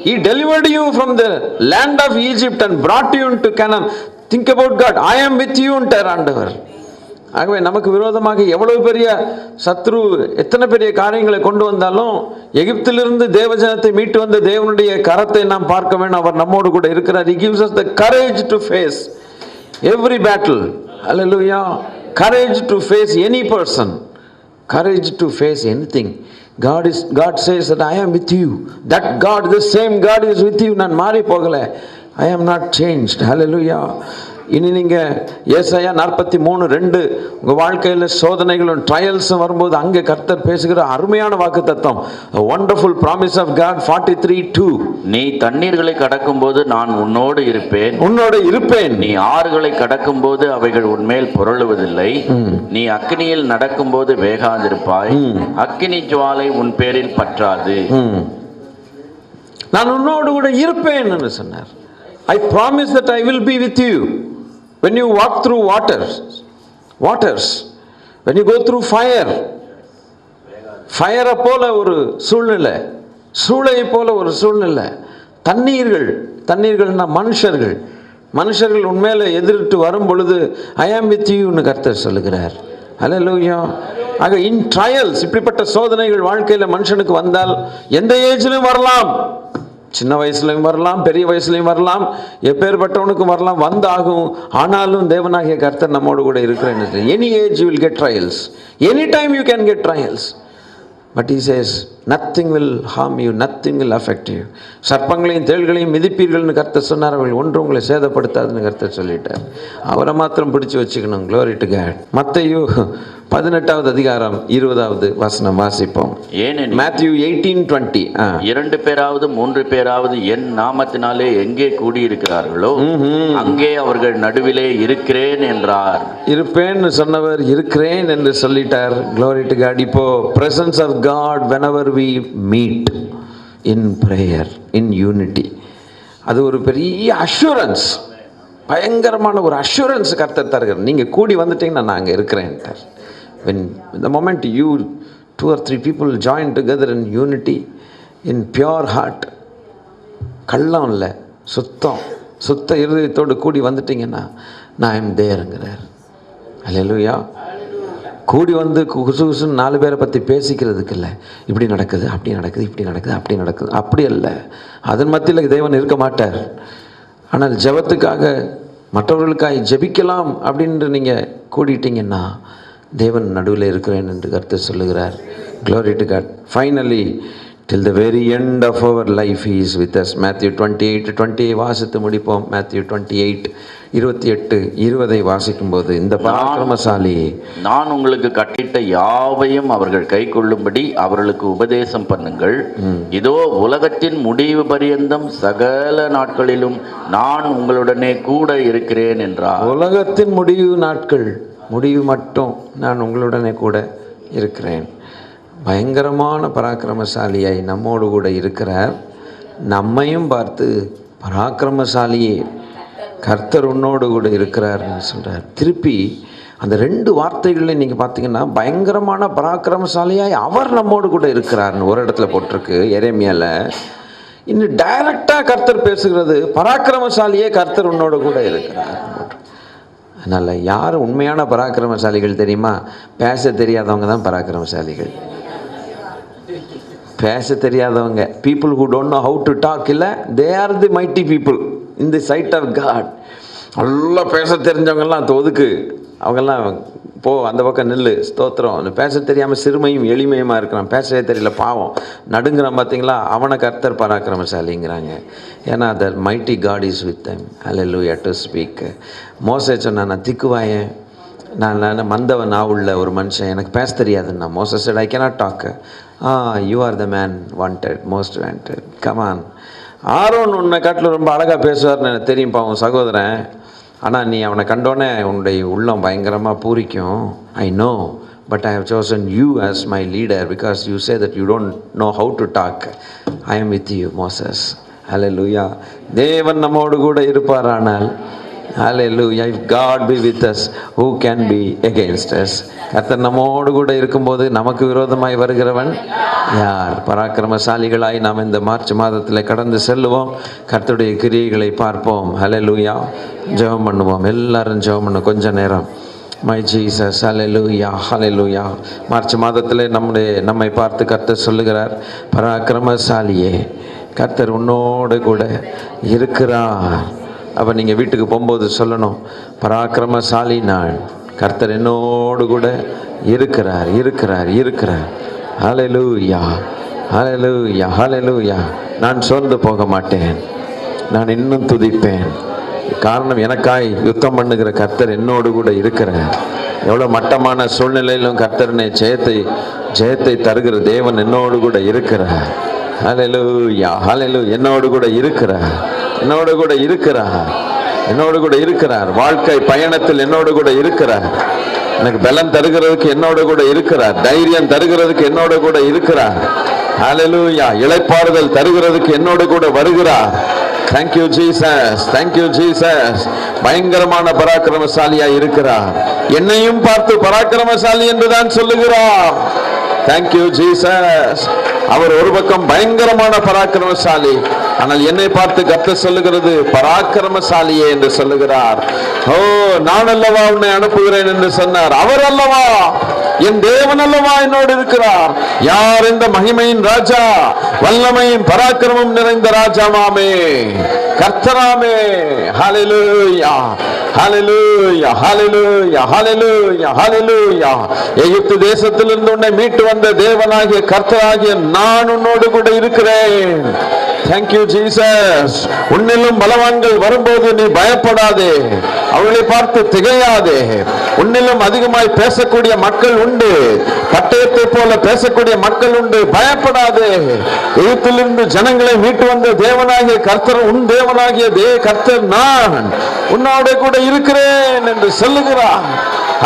he delivered you from the land of Egypt and brought you into Canaan. Think about God. I am with you ன்றார் ஆண்டவர். ஆகவே நமக்கு விரோதமாக எவ்வளவு பெரிய சத்ரு, எத்தனை பெரிய காரியங்களை கொண்டு வந்தாலும் எகிப்திலிருந்து தேவஜனத்தை மீட்டு வந்த தேவனுடைய கரத்தை நாம் பார்க்க வேண்டும். அவர் நம்மோடு கூட இருக்கிறார். He gives us the courage to face every battle. Hallelujah. Courage to face any person. Courage to face anything. God says that I am with you. That God, the same God is with you. நான் மாறி போகல. I am not changed. Hallelujah. இனி நீங்கள் ஏசாயா 43:2 உங்கள் வாழ்க்கையில் சோதனைகளும் ட்ரையல்ஸும் வரும்போது அங்கே கர்த்தர் பேசுகிற அருமையான வாக்கு தத்தம், wonderful promise of God 43:2. நீ தண்ணீர்களை கடக்கும்போது நான் உன்னோடு இருப்பேன், நீ ஆறுகளை கடக்கும்போது அவைகள் உன்மேல் புரளுவதில்லை, நீ அக்கினியில் நடக்கும்போது வேகாதிருப்பாய், அக்கினி ஜுவாலை உன் பேரில் பற்றாது. நான் உன்னோடு கூட இருப்பேன் என்று சொன்னார். I promise that I will be with you when you walk through waters, when you go through fire போல ஒரு சூழ்நிலை, சூளையை போல ஒரு சூழ்நிலை, தண்ணீர்கள்னா மனுஷர்கள் உண்மையில எதிர்த்து வரும் பொழுது I am with you ன்னு கர்த்தர் சொல்லுகிறார். ஹல்லேலூயா. ஆக இன் ட்ரையல்ஸ், இப்படிப்பட்ட சோதனைகள் வாழ்க்கையில் மனுஷனுக்கு வந்தால் எந்த ஏஜிலும் வரலாம், சின்ன வயசுலையும் வரலாம், பெரிய வயசுலையும் வரலாம், எப்பேற்பட்டவனுக்கும் வரலாம், வந்தாகும். ஆனாலும் தேவனாகிய கர்த்தர் நம்மோடு கூட இருக்கிறேன்னு. Any age you will get trials, any time you can get trials. But he says nothing will harm you, nothing will affect you. சர்ப்பங்களையும் தேள்களையும் மிதிப்பீர்கள்னு கர்த்தர் சொன்னார், அவர்கள் ஒன்று உங்களை சேதப்படுத்தாதுன்னு கர்த்தர் சொல்லிட்டார். அவரை மாத்திரம் பிடிச்சு வச்சுக்கணும். Glory to God. மத்தேயு 18வது அதிகாரம் 20வது வசனம் வாசிப்போம். Matthew 18:20. 2 பேராவது 3 பேராவது என் நாமத்தினாலே எங்கே கூடியிருக்கிறார்களோ அங்கே அவர்கள் நடுவிலே இருக்கிறேன் என்றார். இருப்பேன்னு சொன்னவர் இருக்கிறேன் என்று சொல்லிட்டார். Glory to God. இப்போ presence of God whenever we meet in prayer, in unity, அது ஒரு பெரிய அஷூரன்ஸ், பயங்கரமான ஒரு அஷூரன்ஸ் கர்த்தர் தருகிறார். நீங்கள் கூடி வந்துட்டீங்கன்னா நான் அங்கே இருக்கிறேன்ட்டார். When the moment you 2 or 3 people join together in unity, in pure heart, கள்ளம் இல்லை, சுத்த இருதயத்தோடு கூடி வந்துட்டீங்கன்னா நான் ஐம் தேருங்கிறார். அல்லேலூயா. கூடி வந்து குசுகுசுன்னு 4 பேரை பற்றி பேசிக்கிறதுக்கு இல்லை, இப்படி நடக்குது, அப்படி நடக்குது, இப்படி நடக்குது, அப்படி நடக்குது, அப்படி அல்ல. அதன் மத்தியில் தேவன் இருக்க மாட்டார். ஆனால் ஜெபத்துக்காக மற்றவர்களுக்காக ஜெபிக்கலாம் அப்படின்ட்டு நீங்கள் கூடிட்டீங்கன்னா தேவன் நடுவில் இருக்கிறேன் என்று கர்த்தர் சொல்லுகிறார். Glory to God. Finally, till the very end of our life he is with us. Matthew 28:20 வாசித்து முடிப்போம். Matthew 28:28-20 வாசிக்கும்போது, இந்த பராக்கிரமசாலி, நான் உங்களுக்கு கட்டிட்ட யாவையும் அவர்கள் கை கொள்ளும்படி அவர்களுக்கு உபதேசம் பண்ணுங்கள். இதோ உலகத்தின் முடிவு பரியந்தம் சகல நாட்களிலும் நான் உங்களுடனே கூட இருக்கிறேன் என்றார். உலகத்தின் முடிவு மட்டும் நான் உங்களுடனே கூட இருக்கிறேன். பயங்கரமான பராக்கிரமசாலியாய் நம்மோடு கூட இருக்கிறார். நம்மையும் பார்த்து பராக்கிரமசாலியே கர்த்தர் உன்னோடு கூட இருக்கிறார்னு சொல்கிறார். திருப்பி அந்த 2 வார்த்தைகளையும் நீங்கள் பார்த்தீங்கன்னா பயங்கரமான பராக்கிரமசாலியாய் அவர் நம்மோடு கூட இருக்கிறார்னு ஒரு இடத்துல போட்டிருக்கு எரேமியாவில். இன்னும் டைரக்டாக கர்த்தர் பேசுகிறது, பராக்கிரமசாலியே கர்த்தர் உன்னோடு கூட இருக்கிறார். அதனால் யார் உண்மையான பராக்கிரமசாலிகள் தெரியுமா? பேச தெரியாதவங்க தான் பராக்கிரமசாலிகள். பேச தெரியாதவங்க, people who don't know how to talk, இல்லை, they are the mighty people in the sight of God. நல்லா பேச தெரிஞ்சவங்கெல்லாம் ஒதுக்கு, அவங்கெல்லாம் போ, அந்த பக்கம் நில்லு, ஸ்தோத்திரம். பேச தெரியாமல் சிறுமையும் எளிமையுமாக இருக்கிறான், பேசவே தெரியல, பாவம், நடுங்கிறான். பார்த்தீங்களா? அவனை கர்த்தர் பராக்கிரமசாலிங்கிறாங்க. ஏன்னா the mighty God is with them. Hallelujah to speak. மோசே சொன்னான், நான் திக்குவாயேன், நான் மந்தவன் உள்ள ஒரு மனுஷன், எனக்கு பேச தெரியாதுன்னா. மோசே said, I cannot talk. You are the man wanted, most wanted. Come on. Aaron உன்னை காட்டில் ரொம்ப அழகாக பேசுவார்னு எனக்கு தெரியும்ப்பா உன் சகோதரன். ஆனால் நீ அவனை கண்டோன்னே உன்னுடைய உள்ளம் பயங்கரமாக பூரிக்கும். I know, but I have chosen you as my leader because you say that you don't know how to talk. I am with you, Moses. Hallelujah. தேவன் நம்மோடு கூட இருப்பாரானால், hallelujah, if God be with us, who can be against us? கர்த்தர் நம்மோடு கூட இருக்கும்போது நமக்கு விரோதமாய் வருகிறவன் யார்? பராக்கிரமசாலிகளாய் நாம் இந்த மார்ச் மாதத்தில் கடந்து செல்லுவோம். கர்த்தருடைய கிரியைகளை பார்ப்போம். ஹல்லேலூயா. ஜெபம் பண்ணுவோம். எல்லாரும் ஜெபம் பண்ணும் கொஞ்ச நேரம். My Jesus. Hallelujah, hallelujah. March மாதத்தில் நம்மை பார்த்து கர்த்தர் சொல்லுகிறார், பராக்கிரமசாலியே கர்த்தர் உன்னோடு கூட இருக்கிறார். அப்போ நீங்கள் வீட்டுக்கு போகும்போது சொல்லணும், பராக்கிரமசாலி நான், கர்த்தர் என்னோடு கூட இருக்கிறார், இருக்கிறார், இருக்கிறார். ஹல்லேலூயா, ஹல்லேலூயா, ஹல்லேலூயா. நான் சோர்ந்து போக மாட்டேன், நான் இன்னும் துதிப்பேன். காரணம், எனக்காய் யுத்தம் பண்ணுகிற கர்த்தர் என்னோடு கூட இருக்கிறார். எவ்வளோ மட்டமான சூழ்நிலையிலும் கர்த்தரனை ஜெயத்தை தருகிற தேவன் என்னோடு கூட இருக்கிறார். ஹல்லேலூயா, ஹல்லேலூயா. என்னோடு கூட இருக்கிறார், என்னோடு கூட இருக்கிறார், என்னோடு கூட இருக்கிறார். வாழ்க்கை பயணத்தில் என்னோடு கூட இருக்கிறார். எனக்கு பலம் தருகிறதுக்கு என்னோடு கூட இருக்கிறார். தைரியம் தருகிறதுக்கு என்னோடு கூட இருக்கிறார். ஹல்லேலூயா. இளைப்பாறுதல் தருகிறதுக்கு என்னோடு கூட வருகிறார். Thank you Jesus, thank you Jesus. பயங்கரமான பராக்கிரமசாலியா இருக்கிறார். என்னையும் பார்த்து பராக்கிரமசாலி என்றுதான் சொல்லுகிறார். Thank you Jesus. அவர் ஒரு பக்கம் பயங்கரமான பராக்கிரமசாலி, ஆனால் என்னை பார்த்து கர்த்தர் சொல்லுகிறது பராக்கிரமசாலியே என்று சொல்லுகிறார். ஓ, நான் அல்லவா உன்னை அனுப்புகிறேன் என்று சொன்னார். அவர் அல்லவா, என் தேவன் அல்லவா என்னோடு இருக்கிறார். யார் இந்த மகிமையின் ராஜா, வல்லமையும் பராக்கிரமம் நிறைந்த ராஜாமாமே, கர்த்தராமே. ஹல்லேலூயா, ஹல்லேலூயா, ஹல்லேலூயா, ஹல்லேலூயா, ஹல்லேலூயா. எகிப்து தேசத்திலிருந்து உன்னை மீட்டு வந்த தேவனாகிய கர்த்தராகிய நான் உன்னோடு கூட இருக்கிறேன். Thank you Jesus. உன்னிலும் பலவான்கள் வரும்போது நீ பயப்படாதே, அவர்களை பார்த்து திகையாதே. உன்னிலும் அதிகமாய் பேசக்கூடிய மக்கள் உண்டு, பட்டயத்தை போல பேசக்கூடிய மக்கள் உண்டு, பயப்படாதே. எகிப்திலிருந்து ஜனங்களை மீட்டு வந்த தேவனாகிய கர்த்தர், உன் தேவனாகிய கர்த்தர் நான் உன்னோடு கூட இருக்கிறேன் என்று சொல்லுகிறார்.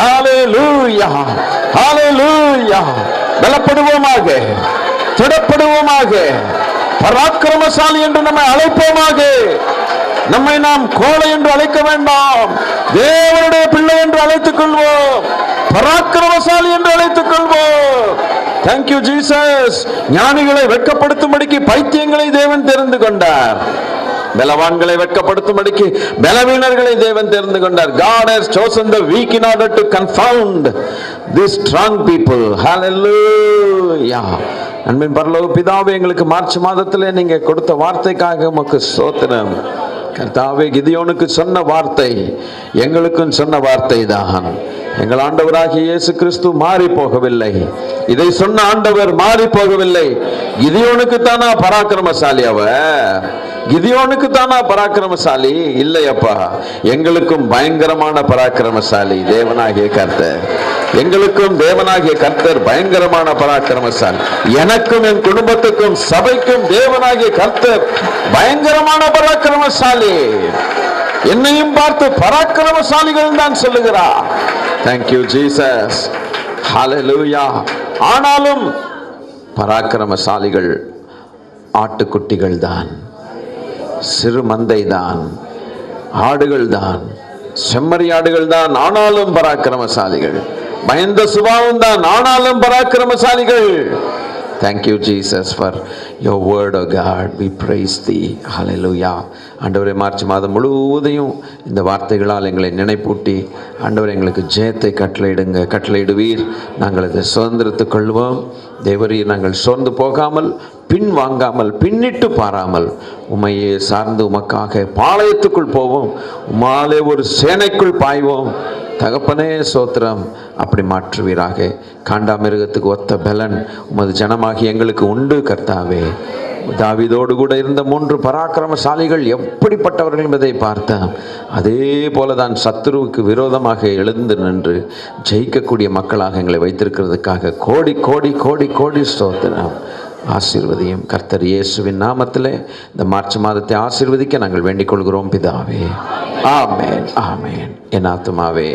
ஹல்லேலூயா, ஹல்லேலூயா. பலப்படுவோமாக, திடப்படுவோமாக, பராக்கிரமசாலி என்று நம்மை அழைப்போமாக. நம்மை நாம் கோழை என்று அழைக்க வேண்டாம், தேவனுடைய பிள்ளை என்று அழைத்துக் கொள்வோம், பராக்கிரமசாலி என்று அழைத்துக் கொள்வோம். Thank you Jesus. ஞானிகளை வெட்கப்படுத்தும்படிக்கு பைத்தியங்களை தேவன் தெரிந்து கொண்டார். பலவான்களை வெட்கப்படுத்தும்படிக்கு பலவீனர்களை தேவன் தெரிந்து கொண்டார். God has chosen the weak in order to confound the strong people. Hallelujah. அன்பின் பரலோக பிதாவே, எங்களுக்கு மார்ச் மாதத்திலே நீங்க கொடுத்த வார்த்தைக்காக உமக்கு ஸ்தோத்திரம். கர்த்தாவே, கிதியோனுக்கு சொன்ன வார்த்தை எங்களுக்கும் சொன்ன வார்த்தை தான். எங்கள் ஆண்டவராகிய இயேசு கிறிஸ்து மாறி போகவில்லை. இதை சொன்ன ஆண்டவர் மாறி போகவில்லை. கிதியோனுக்கு தானா பராக்கிரமசாலி? அவர் கிதியோனுக்கு தானா பராக்கிரமசாலி? இல்லையப்பா, எங்களுக்கும் பயங்கரமான பராக்கிரமசாலி தேவனாகிய கர்த்தர். எங்களுக்கும் தேவனாகிய கர்த்தர் பயங்கரமான பராக்கிரமசாலி. எனக்கும் என் குடும்பத்துக்கும் சபைக்கும் தேவனாகிய கர்த்தர் பயங்கரமான பராக்கிரமசாலி. என்னையும் பார்த்து பராக்கிரமசாலிகள் தான் சொல்லுகிறார். Thank you Jesus. Hallelujah. ஆனாலும் பராக்கிரமசாலிகள் ஆட்டுக்குட்டிகள் தான், சிறு மந்தை தான், ஆடுகள் தான், செம்மறியாடுகள் தான். ஆனாலும் பராக்கிரமசாலிகள். பயந்த சுபாவம் தான், ஆனாலும் பராக்கிரமசாலிகள். Thank you Jesus for your word, oh God. We praise thee. Hallelujah. ஆண்டவரே, மார்ச் மாதம் முழுவதையும் இந்த வார்த்தைகளால் எங்களை நினைப்பூட்டி ஆண்டவரே எங்களுக்கு ஜெயத்தை கட்டளையிடுவீர். நாங்கள் இதை சுதந்திரத்துக் கொள்வோம். தேவரீர், நாங்கள் சோர்ந்து போகாமல், பின் வாங்காமல், பின்னிட்டு பாராமல் உம்மையே சார்ந்து உமக்காக பாளையத்துக்குள் போவோம். உம்மாலே ஒரு சேனைக்குள் பாய்வோம். தகப்பனே சோத்திரம். அப்படி மாற்றுவீராக. காண்டாமிருகத்துக்கு ஒத்த பலன் உமது ஜனமாகி எங்களுக்கு உண்டு கர்த்தாவே. தாவீதோடு கூட இருந்த 3 பராக்கிரமசாலிகள் எப்படிப்பட்டவர்கள் என்பதை பார்த்தோம். அதே போலதான் சத்துருவுக்கு விரோதமாக எழுந்து நின்று ஜெயிக்கக்கூடிய மக்களாக எங்களை வைத்திருக்கிறதுக்காக கோடி கோடி கோடி கோடி ஸ்தோத்திரம். ஆசீர்வதியும் கர்த்தர் இயேசுவின் நாமத்திலே இந்த மார்ச் மாதத்தை ஆசீர்வதிக்க நாங்கள் வேண்டிக் கொள்கிறோம் பிதாவே. ஆமென், ஆமென். என் ஆத்துமாவே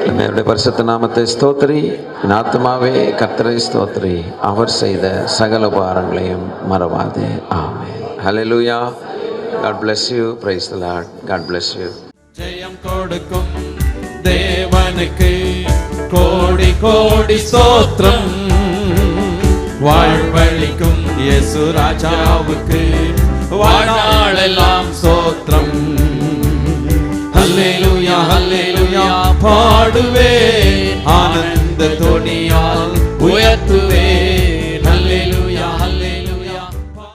அவருடைய பரிசுத்த நாமத்தை ஸ்தோத்திரி. என் ஆத்துமாவே கர்த்தரை ஸ்தோத்திரி. அவர் செய்த சகல உபகாரங்களையும் மறவாதே. ஆமென். ஹல்லேலூயா. God bless you. Praise the Lord. God bless you. ஜெயம் கொடுக்கும் தேவனுக்கு கோடி கோடி ஸ்தோத்திரம். வாழ்வளிக்கும் இயேசு ராஜாவுக்கு வாழ்நாளெல்லாம் ஸ்தோத்திரம். ஹல்லேலூயா, ஹல்லேலூயா பாடுவே, ஆனந்த தொனியால் உயர்த்துவே.